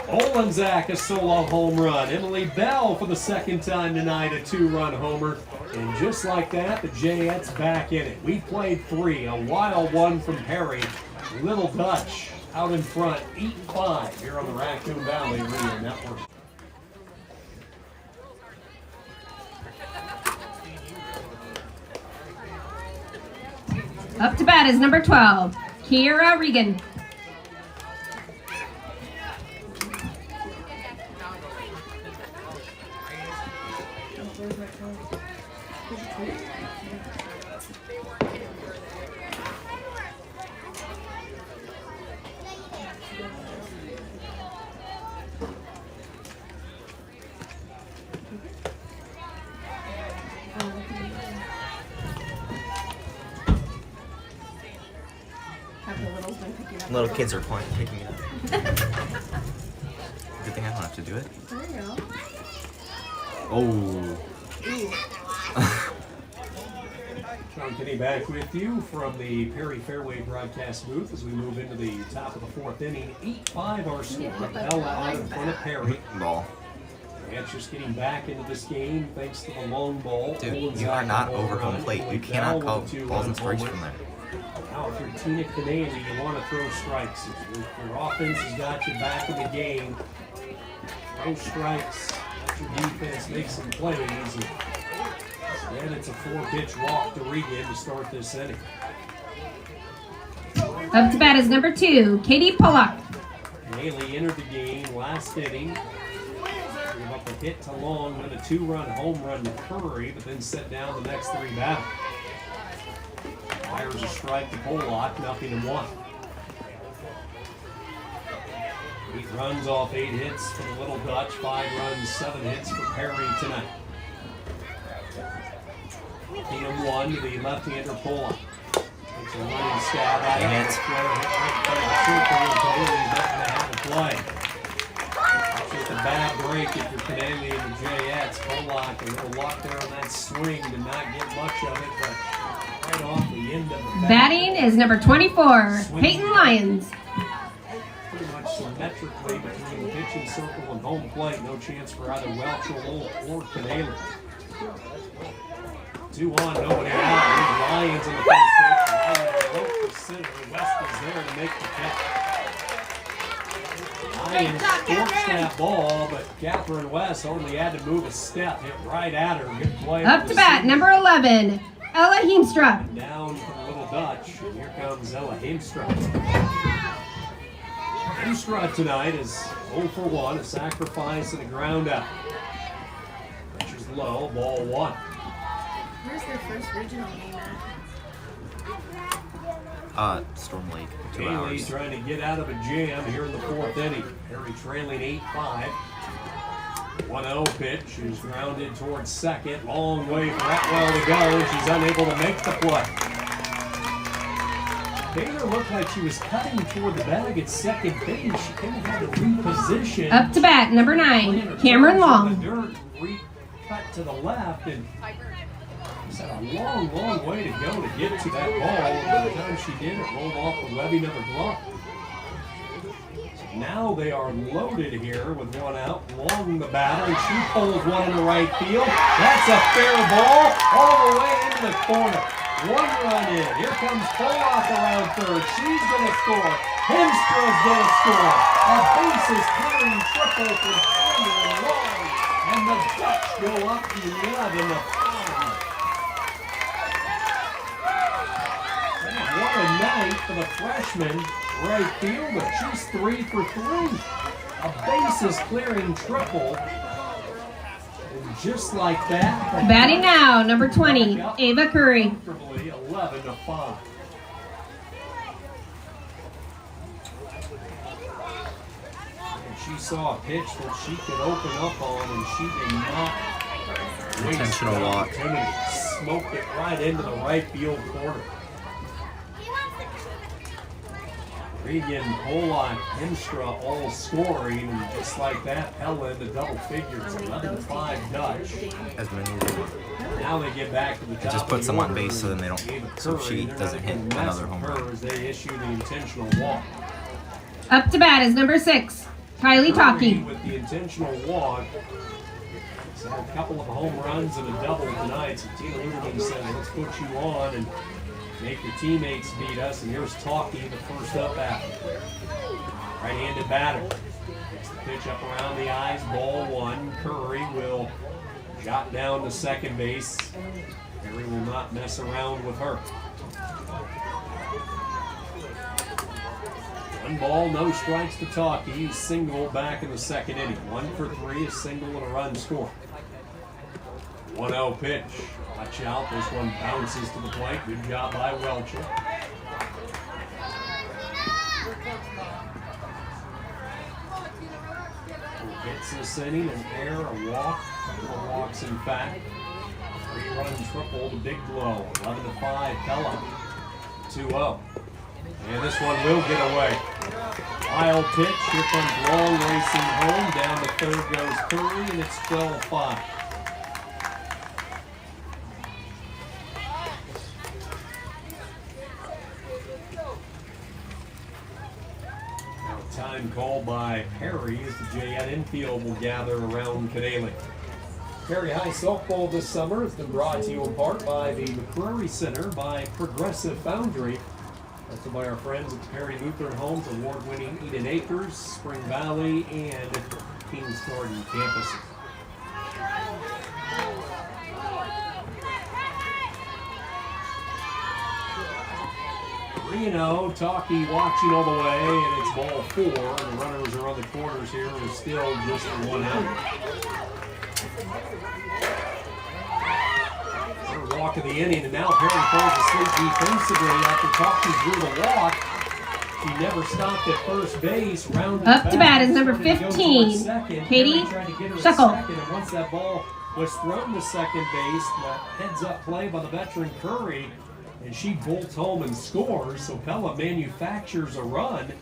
Olenzak, a solo home run. Emmalee Bell for the second time tonight, a 2-run homer. And just like that, the Jayettes back in it. We played 3, a wild one from Perry. Little Dutch out in front, 8-5 here on the Raccoon Valley Radio Network.
Up to bat is number 12, Kiera Regan.
Little kids are picking it up. Good thing I don't have to do it.
There you go.
Oh.
Sean Kinney back with you from the Perry Fairway broadcast booth as we move into the top of the 4th inning. 8-5 our score. Pella out in front of Perry.
Ball.
That's just getting back into this game thanks to the long ball.
Dude, you are not over home plate. You cannot call balls and strikes from there.
Now, if you're Tina Canady, you want to throw strikes. If your offense has got you back in the game, throw strikes. Let your defense make some plays. And it's a 4-pitch walk to Regan to start this inning.
Up to bat is number 2, Katie Pollock.
Haley entered the game last inning. Gave up a hit to Long, then a 2-run home run to Curry, but then set down the next 3 batters. Fires a strike to Pollock, 0-1. 8 runs off 8 hits for the Little Dutch, 5 runs, 7 hits for Perry tonight. 1 to the left-hander Pollock. Takes a running stab at
Dang
it.
it.
It's a bad break if you're Canadian and the Jayettes. Pollock, a little luck there on that swing, did not get much of it, but right off the end of the bat.
Batting is number 24, Peyton Lyons.
Pretty much symmetrically between the pitching circle and home plate. No chance for either Welch or Canadian. 2-1, nobody out. Lyons in the first pitch. Lyons to center. West is there to make the catch. Lyons scorched that ball, but Catherine West only had to move a step. Hit right at her. Good play.
Up to bat, number 11, Ella Heemstra.
And down for the Little Dutch. And here comes Ella Heemstra. Heemstra tonight is 0 for 1, a sacrifice and a ground out. Pitch is low, ball 1.
Where's their first regional game at?
Storm Lake, 2
Haley
hours.
trying to get out of a jam here in the 4th inning. Perry trailing 8-5. 1-0 pitch is grounded towards second. Long way for Atwell to go. She's unable to make the play. Taylor looked like she was cutting toward the bag at second base. She kind of had to reposition.
Up to bat, number 9, Cameron Long.
Cut to the left, and she's had a long, long way to go to get to that ball. And by the time she did, it rolled off the webbing of her glove. Now they are loaded here with 1 out. Long the batter, and she pulls one into right field. That's a fair ball all the way into the corner. 1 run in. Here comes Pollock around third. She's going to score. Hemstra's going to score. A bases clearing triple for Cameron Long. And the Dutch go up 11-5. What a night for the freshman right fielder. She's 3 for 3. A bases clearing triple. And just like that.
Batting now, number 20, Ava Curry.
11-5. And she saw a pitch that she could open up on, and she did not waste
Intentional
the
walk.
opportunity. Smoked it right into the right field corner. Regan, Polak, Hemstra all scoring, and just like that, Pella in the double figures, 11-5 Dutch.
As many as they want.
Now they get back to the top.
It just puts
of
them
the
on
order,
base so then they don't, so she
They're
doesn't
not
hit
gonna mess
another
with
home
her
run.
as they issue the intentional walk.
Up to bat is number 6, Kylie
Curry
Talkie.
with the intentional walk. He's had a couple of home runs and a double tonight. So Tina Luderman said, let's put you on and make your teammates beat us. And here's Talkie, the first up batter. Right-handed batter. Gets the pitch up around the eyes, ball one. Curry will jot down to second base. Curry will not mess around with her. 1 ball, no strikes to Talkie. He's single back in the second inning. 1 for 3, a single and a run score. 1-0 pitch. Watch out, this one bounces to the plate. Good job by Welcher. Hits this inning, an error, a walk. 4 walks in fact. 3-run triple, the big blow. 11-5 Pella. 2-0. And this one will get away. Wild pitch. Here comes Long racing home. Down to third goes Curry, and it's 12-5. Now time called by Perry as the Jayette infield will gather around Canale. Perry High Softball this summer has been brought to you in part by the McCrory Center, by Progressive Foundry, also by our friends at the Perry Lutheran Homes, award-winning Eden Acres, Spring Valley, and Kings Garden campuses. 3-0, Talkie watching all the way, and it's ball 4, and the runners are on the corners here, and still just 1 out. Third walk of the inning, and now Perry falls asleep defensively after Talkie drew the walk. She never stopped at first base.
Up to bat is number 15, Katie Shuckle.
And once that ball was thrown to second base, the heads-up play by the veteran Curry, and she bolts home and scores. So Pella manufactures a run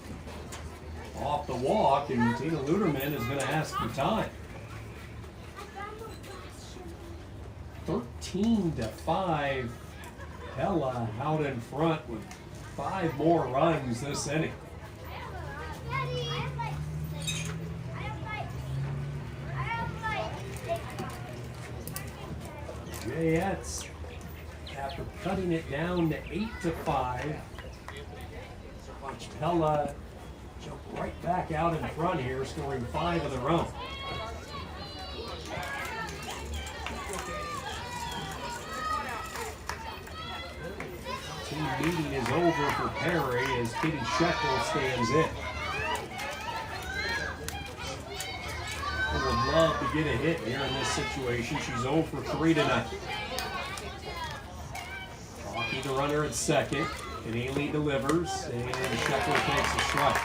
off the walk, and Tina Luderman is going to ask for time. 13-5, Pella out in front with 5 more runs this inning. Jayette's, after cutting it down to 8-5, watch Pella jump right back out in front here, scoring 5 of their own. Team meeting is over for Perry as Kitty Shekel stands in. I would love to get a hit here in this situation. She's 0 for 3 tonight. Talkie the runner at second. Canale delivers, and Shekel takes a strike.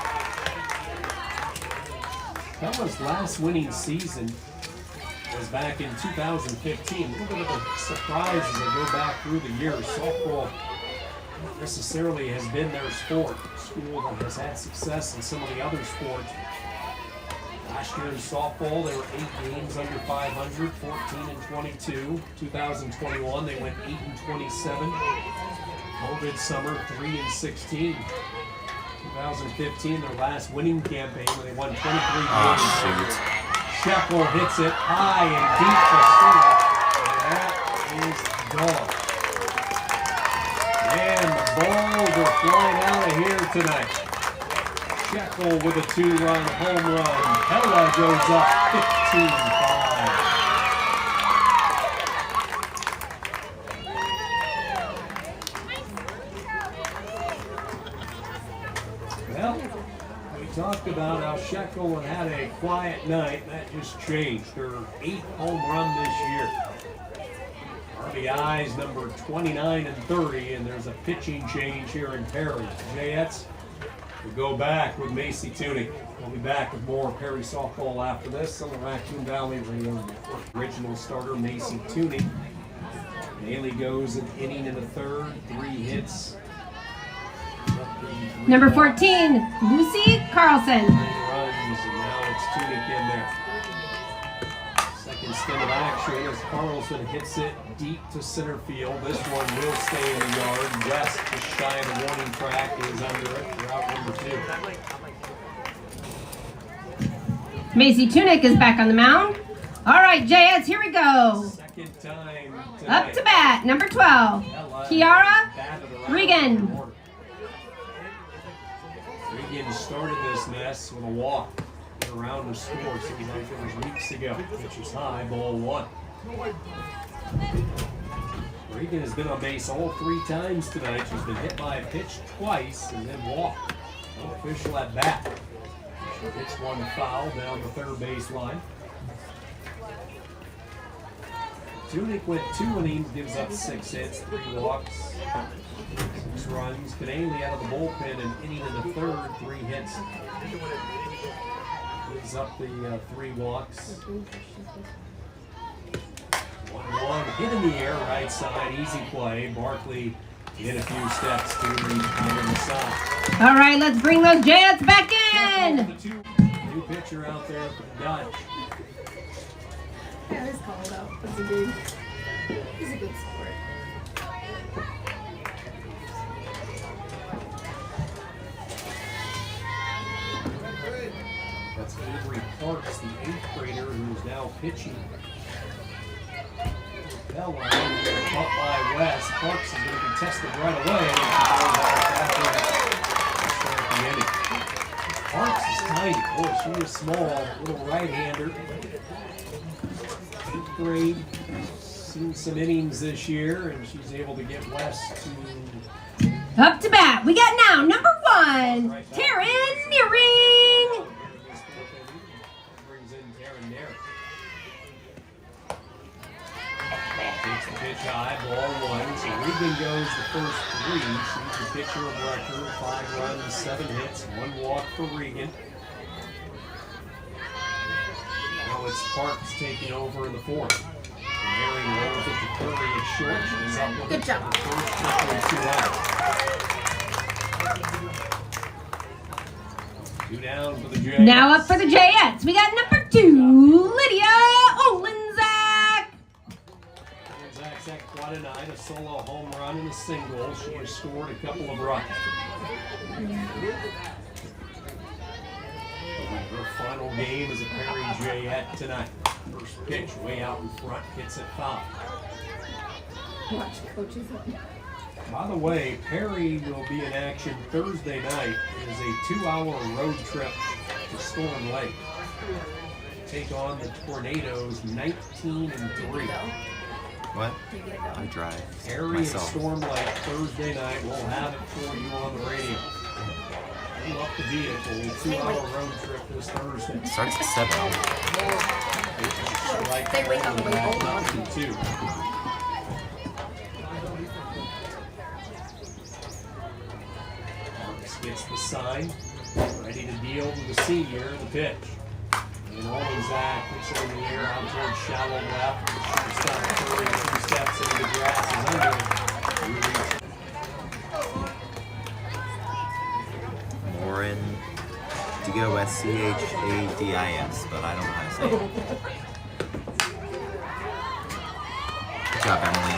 Pella's last winning season was back in 2015. A little bit of a surprise as they go back through the years. Softball necessarily has been their sport. School that has had success in some of the other sports. Last year in softball, they were 8 games under 500, 14-22. 2021, they went 8-27. COVID summer, 3-16. 2015, their last winning campaign when they won 23 games. Shekel hits it high and deep to center. That is gone. And the balls are flying out of here tonight. Shekel with a 2-run home run. Pella goes up 15-5. Well, we talked about how Shekel had a quiet night. That just changed. Her 8th home run this year. RBIs number 29 and 30, and there's a pitching change here in Perry. Jayette's will go back with Macy Tooney. We'll be back with more Perry softball after this on the Raccoon Valley Radio Network. Original starter Macy Tooney. Haley goes an inning in the third, 3 hits.
Number 14, Lucy Carlson.
9 runs, and now it's Tunic in there. Second stint of action as Carlson hits it deep to center field. This one will stay in the yard. West, just shy of the warning track, is under it for out number 2.
Macy Tunic is back on the mound. All right, Jayets, here we go.
Second time tonight.
Up to bat, number 12, Kiara Regan.
Regan started this mess with a walk. Around the score, seems like it was weeks ago. Pitch is high, ball 1. Regan has been on base all 3 times tonight. She's been hit by a pitch twice and then walked. No official at bat. She hits one foul down the third base line. Tunic went 2 innings, gives up 6 hits, 3 walks, 6 runs. Canaley out of the bullpen, an inning in the third, 3 hits. Gives up the 3 walks. 1-1, hit in the air, right side, easy play. Barkley hit a few steps to the out on the side.
All right, let's bring those Jayets back in.
New pitcher out there for the Dutch.
Yeah, this called out. He's a good sport.
That's Avery Parks, the 8th grader who's now pitching. Pella, up by West. Parks is going to be tested right away. And she goes out after to start the inning. Parks is tiny. Boy, she is small. Little right-hander. 8th grade. Seen some innings this year, and she's able to get West to...
Up to bat, we got now number 1, Taryn Nearing.
Brings in Taryn Nearing. Takes the pitch high, ball 1. So Regan goes the first 3. She's the pitcher of record. 5 runs, 7 hits, 1 walk for Regan. Now it's Parks taking over in the 4th. Nearing rolls it to Curry at short. She's up with
Good job.
First pitch with 2 outs. 2 down for the Jayets.
Now up for the Jayets, we got number 2, Lydia Olenczak.
Olenczak's had quite a night, a solo home run and a single. She has scored a couple of runs. Her final game is a Perry Jayette tonight. First pitch way out in front, hits it foul.
Watch coaches.
By the way, Perry will be in action Thursday night. It is a 2-hour road trip to Storm Lake. Take on the Tornadoes 19-3.
What? I drive.
Perry and
myself.
Storm Lake Thursday night. We'll have it for you on the radio. Pull up the vehicle. 2-hour road trip this Thursday.
It starts at 7.
They wake up way old.
2. Marcus gets the sign. Ready to deal to the senior. The pitch. And Olenczak puts it in the air out towards shallow left. Shortstop Curry 2 steps into the grass is under it.
Morin, Doschadis, but I don't know how to say it. Good job, Emily.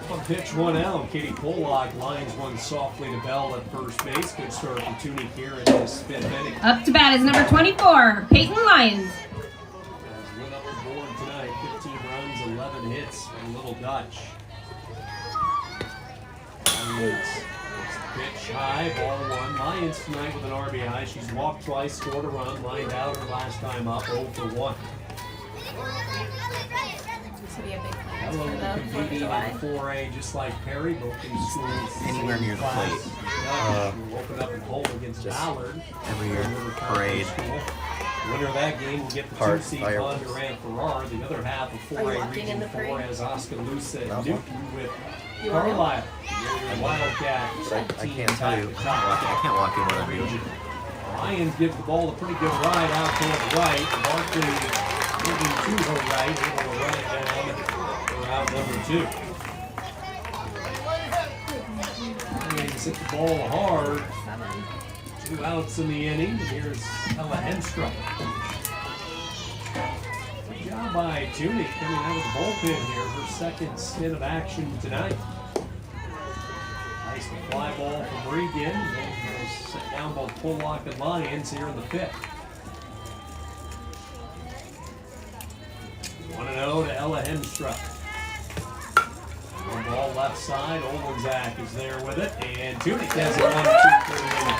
On pitch 1 out, Katie Pollock lines one softly to Bell at first base. Good start for Tunic here in this 5th inning.
Up to bat is number 24, Peyton Lyons.
Went up the board tonight, 15 runs, 11 hits for the Little Dutch. Lyons, pitch high, ball 1. Lyons tonight with an RBI. She's walked twice, scored a run, lined out her last time up, 0 for 1.
This will be a big plan
Hello,
for the 4th of
competing
July.
in 4A just like Perry, both in schools.
Anywhere near the plate.
We'll open up and hold against Ballard.
Every year, parade.
Winner of that game will get the
Park,
2-seed
fireworks.
Bondurant Farrar. The other half of
Are you
4A
walking in
Region
the
4
parade?
has Oscar Lusa and
No.
Newton with
You are
Carlisle. Wildcat.
But I can't tell you. I can't walk in what I'm doing.
Lyons gives the ball a pretty good ride out toward the right. Barkley moving to her right, able to run it down for out number 2. He's hit the ball hard. 2 outs in the inning. Here's Pella. Good job by Tunic coming out of the bullpen here. Her second stint of action tonight. Nice fly ball from Regan. And set down both Pollock and Lyons here in the 5th. 1-0 to Ella Hemstrup. One ball left side. Olenzak is there with it. And Tunic has it 1-2 for the inning.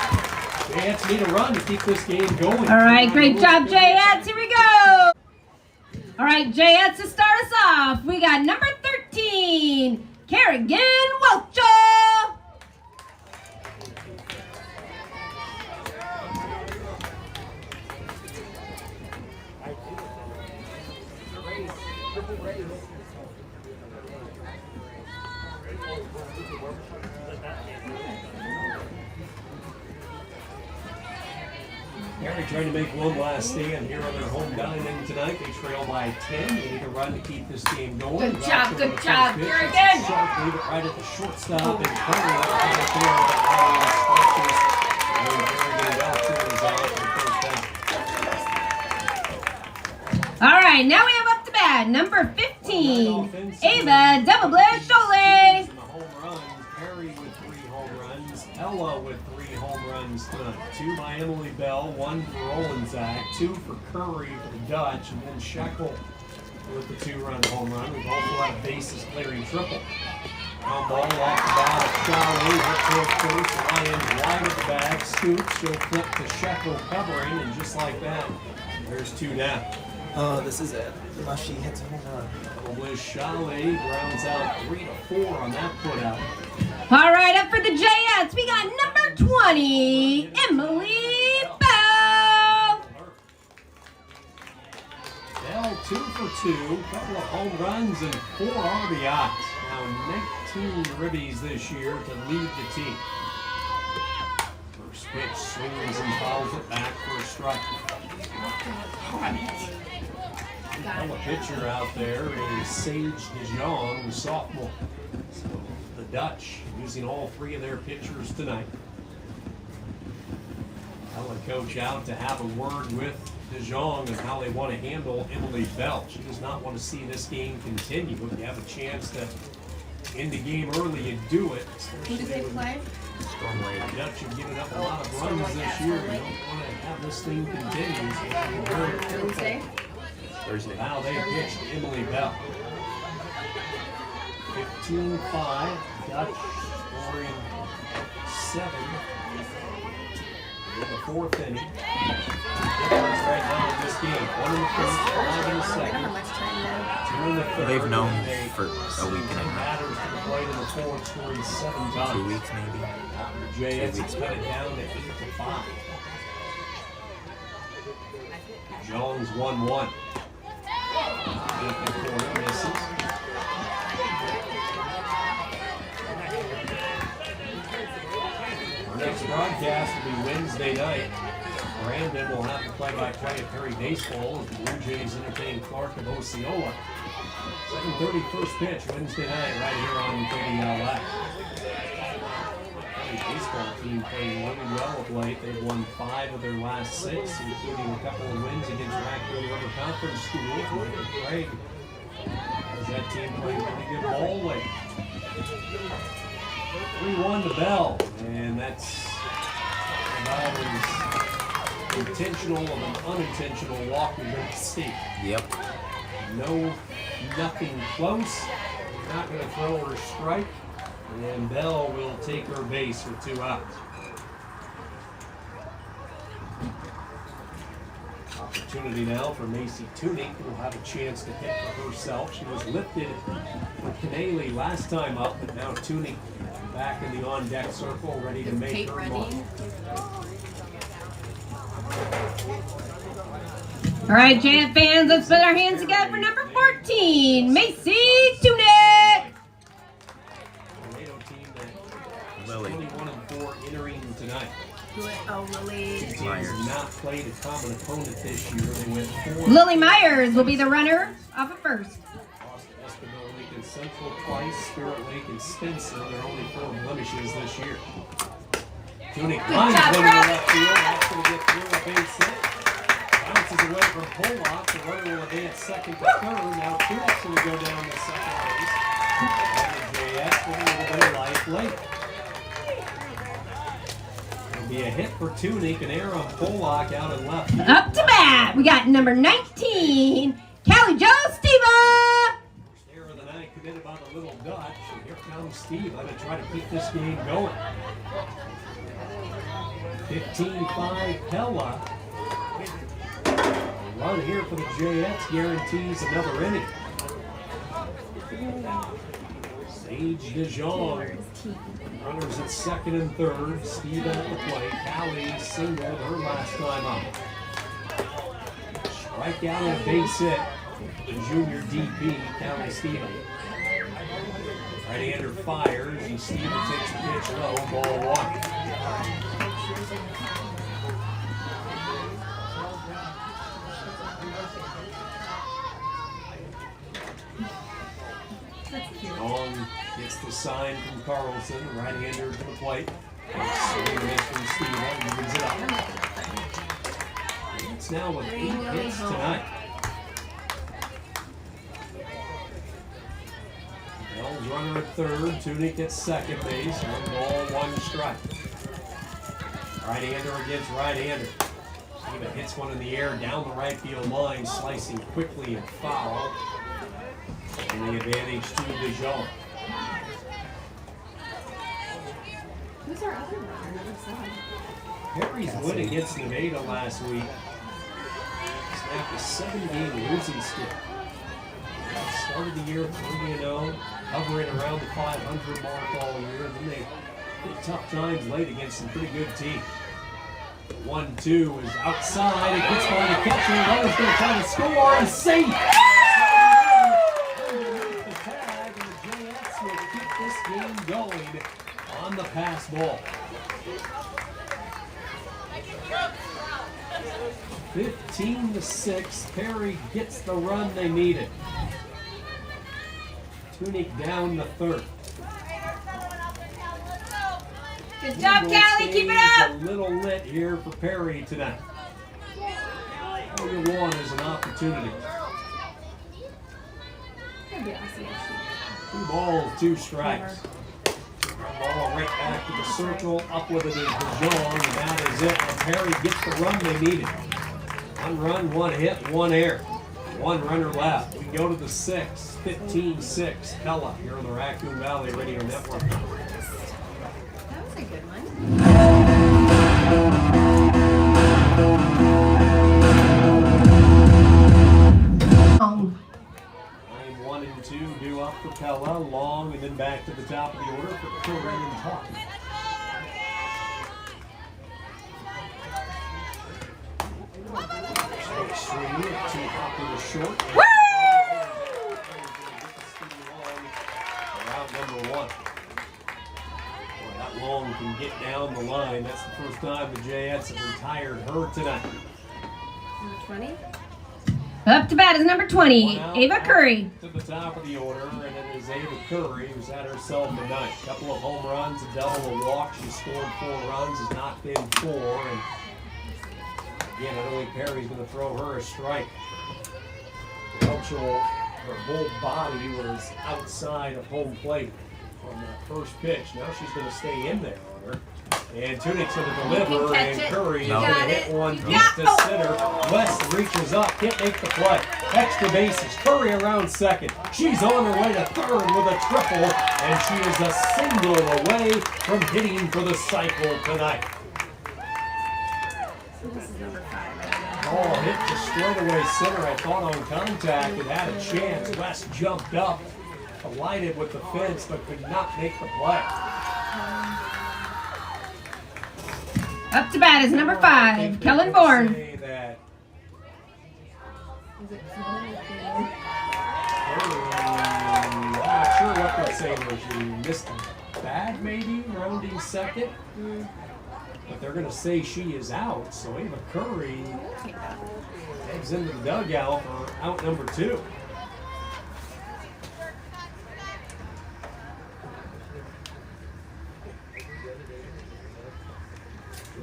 Jets need a run to keep this game going.
All right, great job, Jets. Here we go. All right, Jets, to start us off, we got number 13, Kerrigan Welcher.
Perry trying to make one last stand here on their home diamond tonight. They trail by 10. They need a run to keep this game going.
Good job, Kerrigan.
Sharp lead it right at the shortstop. And Perry up right there.
All right, now we have up to bat, number 15, Ava Double Bliss Jolie.
Perry with 3 home runs. Ella with 3 home runs tonight. 2 by Emmalee Bell, 1 for Olenzak, 2 for Curry for the Dutch, and then Shekel with the 2-run home run. We've also had a bases clearing triple. Ground ball off the bat of Charlie, hit towards first. Lyons wide of the bag, scoops. She'll flip to Shekel covering, and just like that, there's 2 down.
Oh, this is it. Unless she hits a home run.
Liz Chalet grounds out 3-4 on that putout.
All right, up for the Jets, we got number 20, Emmalee Bell.
Bell 2 for 2, couple of home runs and 4 RBIs. Now 19 ribbies this year to lead the team. First pitch swings and fouls it back for a strike. A pitcher out there is Sage DeJong, the sophomore. So the Dutch using all 3 of their pitchers tonight. I'll let coach out to have a word with DeJong on how they want to handle Emmalee Bell. She does not want to see this game continue. If you have a chance to end the game early, you do it.
Who did they play?
Storm Lake.
The Dutch have given up a lot of runs this year. You don't want to have this thing continue. So
Wednesday?
Thursday.
now they pitched Emmalee Bell. 15-5. Dutch scoring 7 in the 4th inning. Difference right now in this game. 1 in the first, 5 in the second. 2 in the third.
They've known for a week and a half.
Batters to the plate in the 4th, scoring 7 times.
2 weeks maybe.
The Jets has cut it down to 8-5. Jones 1-1. Corner misses. Our next broadcast will be Wednesday night. Brandon will have the play-by-play of Perry Baseball as the Blue Jays entertain Clark of Osceola. 7:30 first pitch Wednesday night right here on KDLX. The baseball team playing really well of late. They've won 5 of their last 6, including a couple of wins against Raccoon River Conference schools. Craig has that team playing really good ball late. 3-1 to Bell, and that's about as intentional of an unintentional walk we're going to see.
Yep.
Nothing close. You're not going to throw her a strike. And Bell will take her base for 2 outs. Opportunity now for Macy Tunic, who will have a chance to hit for herself. She was lifted with Canale last time up, but now Tunic back in the on-deck circle, ready to make
Kate
her
ready?
mark.
All right, Jet fans, let's put our hands together for number 14, Macy Tunic.
Lily.
21-4 entering tonight.
Lily.
Teams have not played a common opponent this year. They went 4.
Lily Myers will be the runner off at first.
Lost to Espanola Lincoln Central twice, Spirit Lake, and Spencer. They're only 4 blemishes this year. Tunic runs
job,
into
Brett.
left field. That's going to get through a base hit. Bounces away from Pollock. The runner will advance second to third. Now Tunic's going to go down to second base. And the JS with a little bit of life late. It'll be a hit for Tunic, an error on Pollock out in left field.
Up to bat, we got number 19, Callie Jo Steva.
First error of the night committed by the Little Dutch. And here comes Steve to try to keep this game going. 15-5 Pella. A run here for the JX guarantees another inning. Sage DeJong. Runners at second and third. Steve at the plate. Callie singled her last time up. Strikeout and a base hit. The junior DP, Callie Steven. Right-hander fires, and Steven takes the pitch low, ball one. Long gets the sign from Carlson, right-hander to the plate. Swing miss from Steven, moves it up. It's now with 8 hits tonight. Bell's runner at third, Tunic at second base, 1 ball, 1 strike. Right-hander against right-hander. Steven hits one in the air down the right field line, slicing quickly and foul. And the advantage to DeJong.
Who's our other runner? Never saw him.
Perry's win against Nevada last week snapped a 7-game losing skid. Started the year 3-0, hovering around the 500 mark all year, and then they hit tough times late against some pretty good teams. 1-2 is outside, it gets by the catcher, runner's going to try to score, and safe! Underneath the tag, and the JX will keep this game going on the pass ball. 15-6, Perry gets the run they needed. Tunic down the third.
Good job, Callie, keep it up.
A little lit here for Perry tonight. All you want is an opportunity.
That'd be awesome.
2 balls, 2 strikes. Ball right back to the circle, up with it is DeJong, and that is it. And Perry gets the run they needed. 1 run, 1 hit, 1 error. 1 runner left. We go to the 6th, 15-6. Pella here on the Raccoon Valley Radio Network.
That was a good one.
Oh.
Line 1 and 2 due up for Pella, long, and then back to the top of the order for Curry and Talk. Extreme, 2 hop in the short. Route number 1. Boy, that long can get down the line. That's the first time the Jets have retired her tonight.
Number 20.
Up to bat is number 20, Ava Curry.
To the top of the order, and it is Ava Curry who's had herself a night. A couple of home runs, a double, a walk. She scored 4 runs, has knocked in 4, and again, I don't think Perry's going to throw her a strike. Her whole body was outside of home plate from that first pitch. Now she's going to stay in there on her. And Tunic's going to deliver, and Curry is going to hit one deep to center. West reaches up, can't make the play. Extra bases, Curry around second. She's on her way to third with a triple, and she is a single away from hitting for the cycle tonight.
So this is number 5.
Ball hit to straightaway center. I thought on contact it had a chance. West jumped up, collided with the fence, but could not make the play.
Up to bat is number 5, Kellen Bourne.
Say that
Is it
I'm not sure what they're saying. She missed a bag, maybe, rounding second. But they're going to say she is out. So Ava Curry heads into the dugout for out number 2.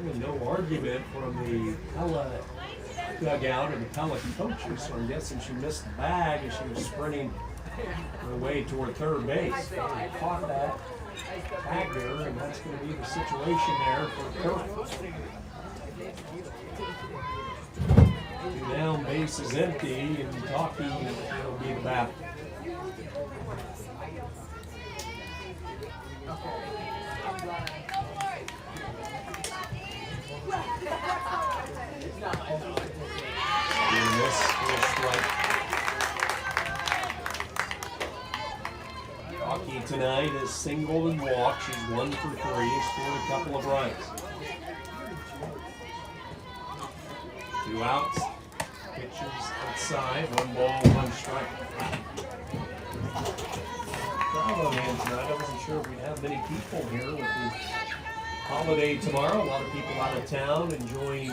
Really no argument from the Pella dugout and the Pella coaches, so I'm guessing she missed the bag as she was sprinting her way toward third base. They caught that, tagged her, and that's going to be the situation there for Curry. Two down, base is empty, and Talkie will be the batter. Doing this first strike. Talkie tonight has singled and walked. She's 1 for 3, scored a couple of runs. 2 outs. Pitches outside. 1 ball, 1 strike. Crowd on hand tonight. I wasn't sure if we'd have many people here with the holiday tomorrow. A lot of people out of town enjoying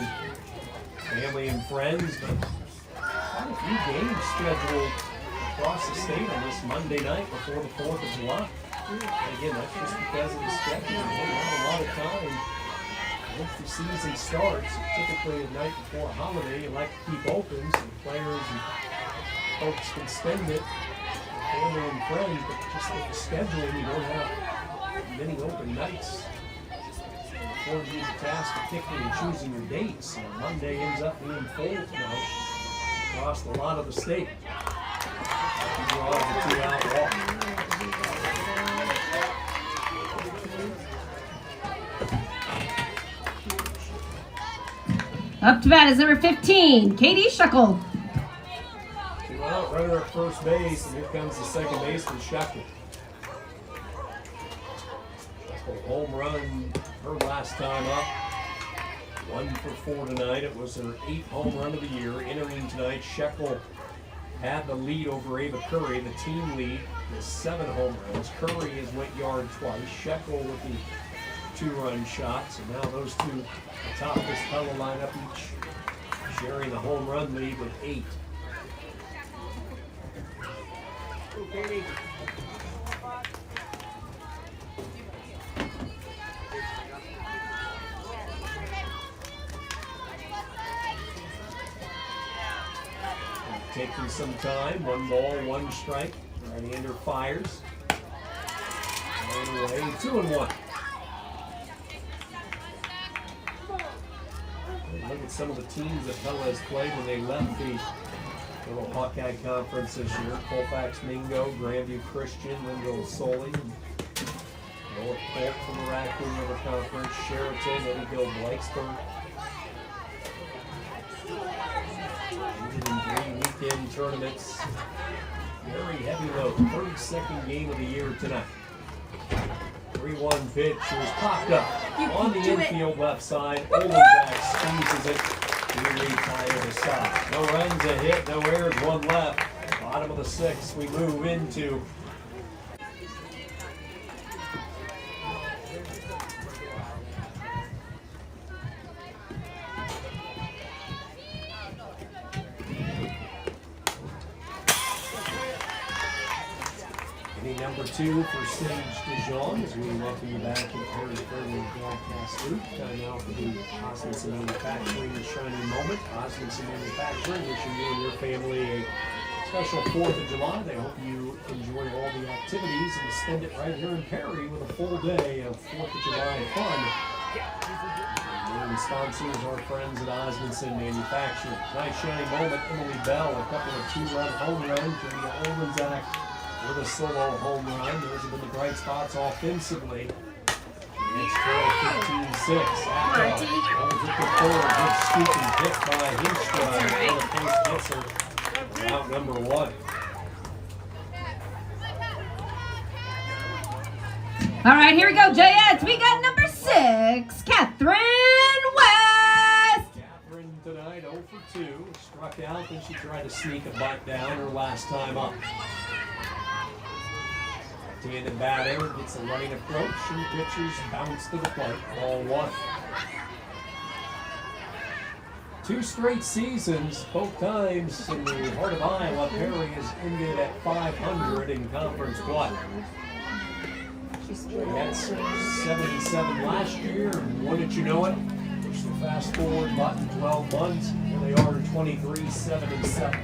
family and friends, but quite a few games scheduled across the state on this Monday night before the 4th of July. And again, that's just because of the schedule. We don't have a lot of time once the season starts. Typically the night before a holiday, you like to keep open so the players and folks can spend it with family and friends, but just with the scheduling, you don't have many open nights. Before you the task of picking and choosing your dates. Monday ends up being full tonight across a lot of the state. Draw the 2-out walk.
Up to bat is number 15, Katie Shuckle.
2 out, runner at first base, and here comes the second baseman, Shuckle. Home run her last time up. 1 for 4 tonight. It was her 8th home run of the year. Entering tonight, Shekel had the lead over Ava Curry. The team lead is 7 home runs. Curry has went yard twice. Shekel with the 2-run shot. So now those two atop this Pella lineup, each sharing the home run lead with 8. Okay. Taking some time, 1 ball, 1 strike. Right-hander fires. On the way, 2-1. Look at some of the teams that Pella has played when they left the little Hawkeye Conference this year. Colfax Mingo, Grandview Christian, Linville Soley, North Polk from the Raccoon River Conference, Sheraton, Eddieville, Blacksburg. Weekend tournaments. Very heavy load. 32nd game of the year tonight. 3-1 pitch. It was popped up on the infield left side. Olenzak squeezes it. He retired the side. No runs, a hit, no errors, 1 left. Bottom of the 6th, we move into number 2 for Sage Dijon as we welcome you back in Perry Fairway broadcast loop. Time now for the Osmondson Manufacturing shining moment. Osmondson Manufacturing wishing you and your family a special 4th of July. They hope you enjoy all the activities and spend it right here in Perry with a full day of 4th of July fun. And sponsors our friends at Osmondson Manufacturing. Nice shining moment. Emmalee Bell, a couple of 2-run home runs. Lydia Olenzak with a solo home run. Those have been the bright spots offensively. It's 12-15-6. Holds it to 4. Good scooping hit by Hinstra. One of the first hits are out number 1.
All right, here we go, Jayets. We got number 6, Catherine West.
Catherine tonight 0 for 2. Struck out, then she tried to sneak a butt down her last time up. Left-handed batter gets a running approach and pitchers bounce to the plate. Ball 1. 2 straight seasons, both times in the heart of Iowa. Perry has ended at 500 in conference play. They had 77 last year, and wouldn't you know it, Push the fast forward button 12 months. Here they are in 23, 7 and 7.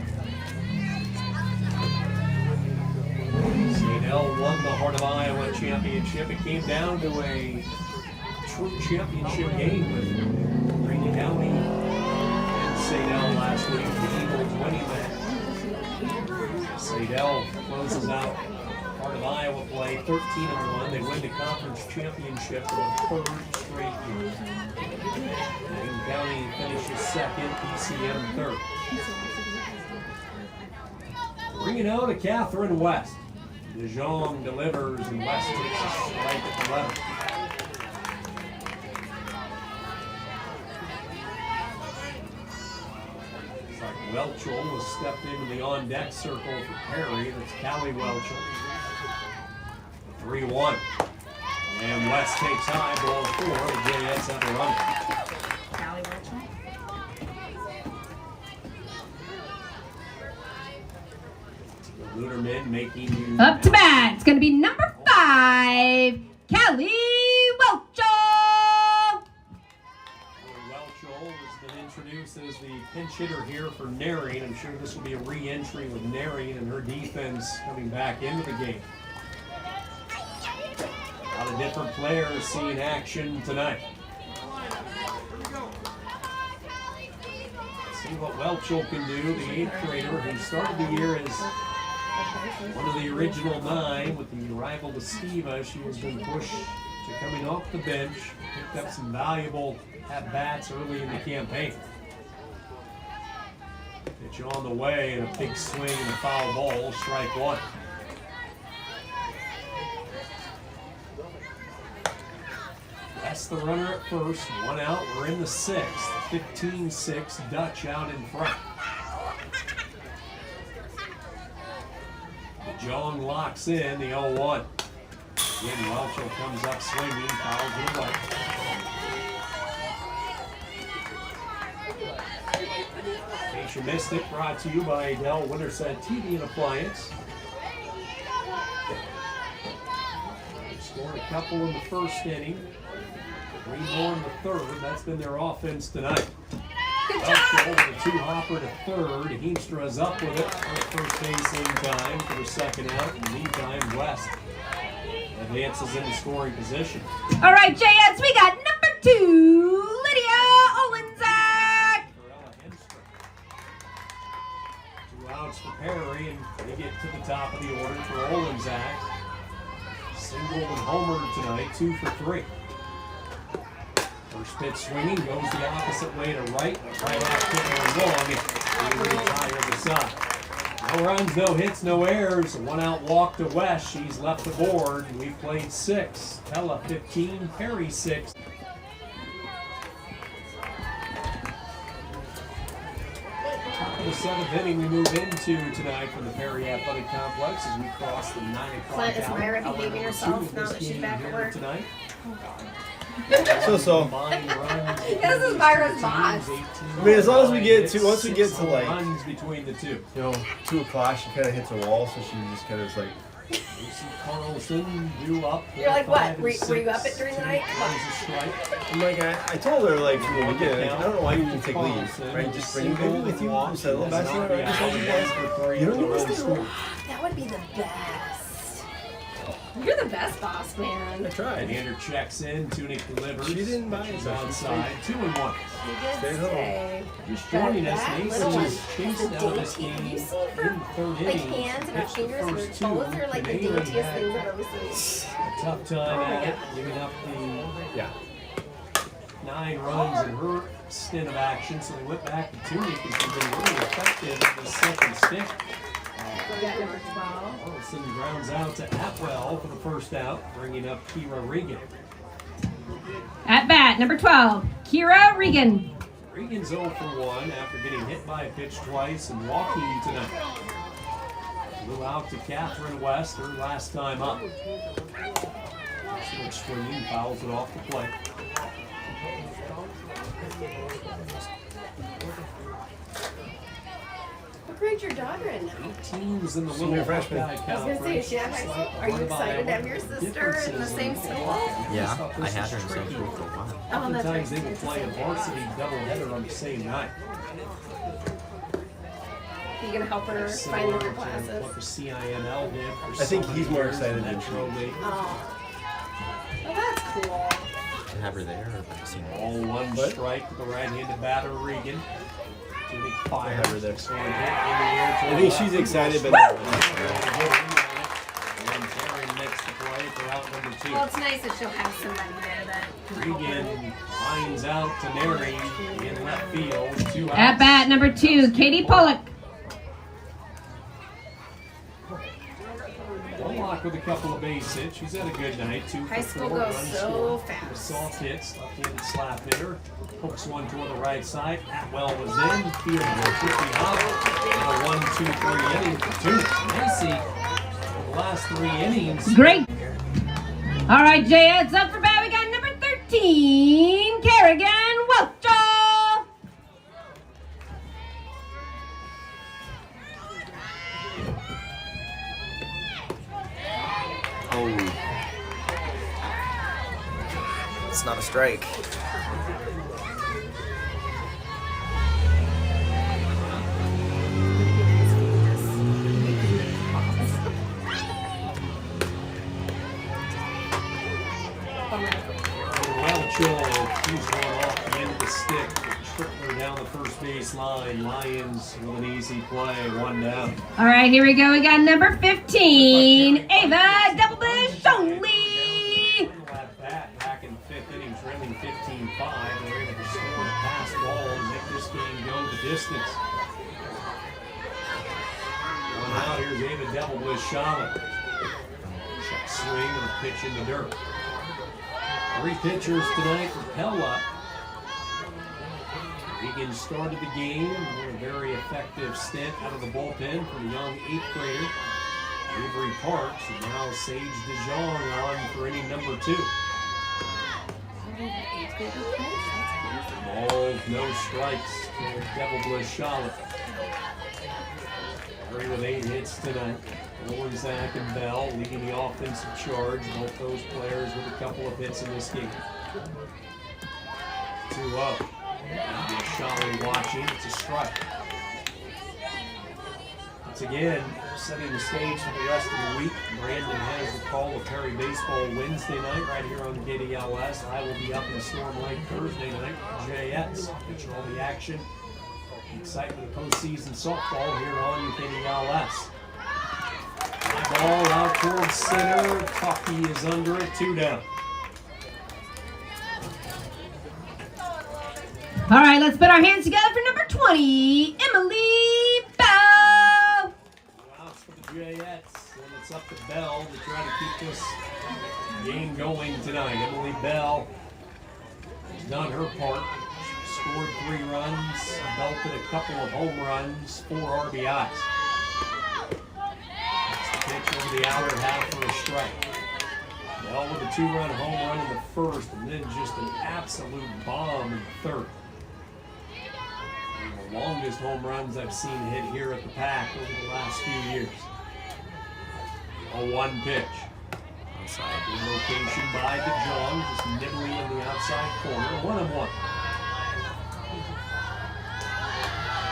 St. L won the Heart of Iowa championship. It came down to a true championship game with Greene County and St. L last week. The Eagles winning that. St. L closes out Heart of Iowa play 13-1. They win the conference championship for the 3rd straight year. Greene County finishes 2nd, PCM 3rd. Bring it out to Catherine West. DeJong delivers and West takes a strike at the 11. It's like Welchel was stepped into the on-deck circle for Perry. That's Callie Welchel. 3-1. And West takes high, ball 4. The Jayettes have a run.
Callie Welchel.
Luderman making you
Up to bat. It's going to be number 5, Callie Welchel.
Welchel has been introduced as the pinch hitter here for Narine. I'm sure this will be a re-entry with Narine and her defense coming back into the game. A lot of different players seeing action tonight. Let's see what Welchel can do, the 8th grader who started the year as one of the original 9 with the arrival of Steva. She has been pushed to coming off the bench, picked up some valuable at-bats early in the campaign. Pitch on the way and a big swing and a foul ball, strike 1. That's the runner at first, 1 out, we're in the 6th, 15-6, Dutch out in front. John locks in the 0-1. Again, Welchel comes up swinging, fouls it away. In case you missed it, brought to you by Dell Winterset TV and Appliance. They scored a couple in the 1st inning. 3 more in the 3rd. That's been their offense tonight. Welchel with a 2-hopper to 3rd. Heenstra's up with it for first base in time for the 2nd out. In the meantime, West advances into scoring position.
All right, Jayettes, we got number 2, Lydia Olenzak.
2 outs for Perry, and they get to the top of the order for Olenzak. Single and homer tonight, 2 for 3. First pitch swinging, goes the opposite way to right. Right half kicker long. They retire the side. No runs, no hits, no errors. A 1-out walk to West. She's left the board. We played 6. Pella 15, Perry 6. Top of the 7th inning we move into tonight from the Perry Athletic Complex as we cross the 9 o'clock hour.
Is Myra behaving herself now that she's back at work?
Tonight.
So.
This is Myra's boss.
I mean, as long as we get to, once we get to like,
runs between the 2.
2 o'clock, she kind of hits a wall, so she just kind of is like.
Lucy Carlson due up.
You're like, what? Were you up it during the night?
I'm like, I told her like from the beginning, I don't know why you need to take leave, right? Just bring your baby with you, just a little basketball, right? You don't need to stay.
That would be the best. You're the best boss, man.
I tried.
Andrew checks in, Tunic delivers.
She didn't buy it.
She's outside, 2-1.
You
Stay
did
home.
say.
Just joining us,
That
Mason
little
was
one
chased
is the
out of this
dainty.
game
Have you seen
in
her,
the 3rd
like,
inning.
hands and her
Pitched the
fingers and her
first 2,
toes are like the
and Bailey
daintiest
had
things I've ever seen.
a tough time
Oh my
at it,
God.
giving up the
Yeah.
9 runs in her stint of action, so they went back to Tunic and she's been really effective in the 2nd stint.
We got number 12.
Olson grounds out to Atwell for the 1st out, bringing up Kira Regan.
At bat, number 12, Kira Regan.
Regan's 0 for 1 after getting hit by a pitch twice and walking tonight. Blew out to Catherine West, her last time up. Switch swinging, fouls it off the plate.
What grade's your daughter in now?
Teams in the
Senior
little
freshman.
Buckeye
I was gonna say,
Conference.
is she at high school? Are you excited to have your sister in the same school?
Yeah, I had her in the same school for a while.
Oh, that's
Sometimes
right.
they will play a varsity doubleheader on the same night.
You gonna help her find
Similar
her
to
classes?
what the CINL did for
I think
so
he's
many
more
years
excited
in
than
Metro
she.
League.
Oh. Well, that's cool.
To have her there or seen her?
All one
What?
strike with the right-handed batter Regan. To the fire.
have her there.
Swing hit in the air to
I
the
think
left.
she's excited, but
And Terry makes the play for out number 2.
Well, it's nice that she'll have somebody there that can help her.
Regan lines out to Neri in left field. 2 outs.
At bat number 2, Katie Pollock.
Wallock with a couple of base hits. She's had a good night. 2 for
High school
4.
goes
Runs
so
scored.
fast.
Soft hits, left-handed slap hitter. Hooks one toward the right side. Atwell was in. Field goes 50 out. A 1-2-3 inning for 2. Macy, for the last 3 innings.
Great. All right, Jay, it's up for bat. We got number 13, Kerrigan Welchel.
Oh. It's not a strike.
Welchel keeps one off the end of the stick. Trickler down the first base line. Lions with an easy play. 1 down.
All right, here we go. We got number 15, Ava Double Bush Only.
At bat back in the 5th inning, trailing 15-5. They're able to score a pass ball and make this game go the distance. 1 out. Here's Ava Double Bush Charlotte. Check swing and a pitch in the dirt. 3 pitchers tonight for Pella. Regan started the game with a very effective stint out of the bullpen for the young 8th grader, Avery Parks, and now Sage DeJong on for inning number 2. Balls, no strikes for Devil Bliss Charlotte. Three with 8 hits tonight. Zach and Bell leading the offensive charge. Both those players with a couple of hits in this game. 2-0. Shally watching. It's a strike. Once again, setting the stage for the rest of the week. Brandon has the call of Perry Baseball Wednesday night right here on KDLS. I will be up in Storm Lake Thursday night. JS feature all the action. Excitement of postseason softball here on KDLS. Ball out towards center. Tucky is under it. 2 down.
All right, let's put our hands together for number 20, Emmalee Bell.
2 outs for the Jayettes, and it's up to Bell to try to keep this game going tonight. Emmalee Bell has done her part. She scored 3 runs, belted a couple of home runs, 4 RBIs. That's the pitch over the outer half for a strike. Bell with a 2-run home run in the first, and then just an absolute bomb in the third. One of the longest home runs I've seen hit here at the Pack over the last few years. A 1 pitch. Outside the location by DeJong, just nibbling in the outside corner. 1-1.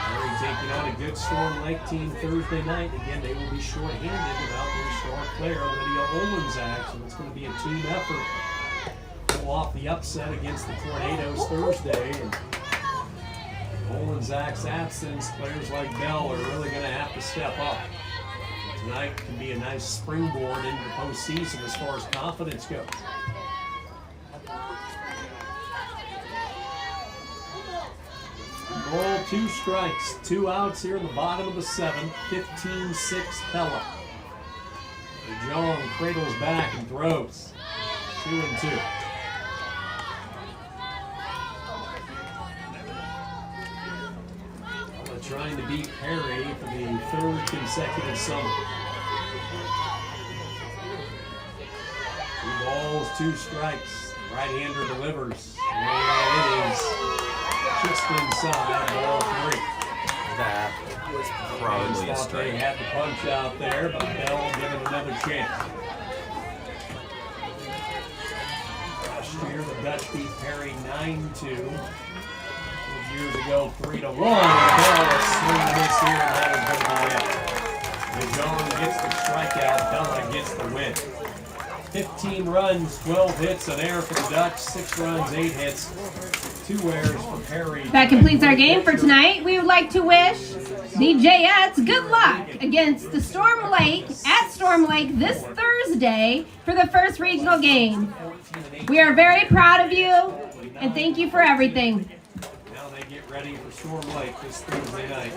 They're taking on a good Storm Lake team Thursday night. Again, they will be short-handed without their star player, Lydia Olenzak, so it's going to be a team effort to pull off the upset against the Tornadoes Thursday. And Olenzak's absence, players like Bell are really going to have to step up. Tonight can be a nice springboard into the postseason as far as confidence goes. Ball, 2 strikes, 2 outs here in the bottom of the 7th. 15-6 Pella. DeJong cradles back and throws. 2-2. Trying to beat Perry for the 3rd consecutive summer. 2 balls, 2 strikes. Right-hander delivers. And it is just inside, ball 3.
That was probably a
Thought they
strike.
had the punch out there, but Bell given another chance. Last year, the Dutch beat Perry 9-2. Years ago, 3-1. And Bell is swinging this here, and that is going to be it. DeJong gets the strikeout. Pella gets the win. 15 runs, 12 hits, an error for the Dutch. 6 runs, 8 hits, 2 errors for Perry.
That completes our game for tonight. We would like to wish the Jayettes good luck against the Storm Lake at Storm Lake this Thursday for the first regional game. We are very proud of you, and thank you for everything.
Now they get ready for Storm Lake this Thursday night.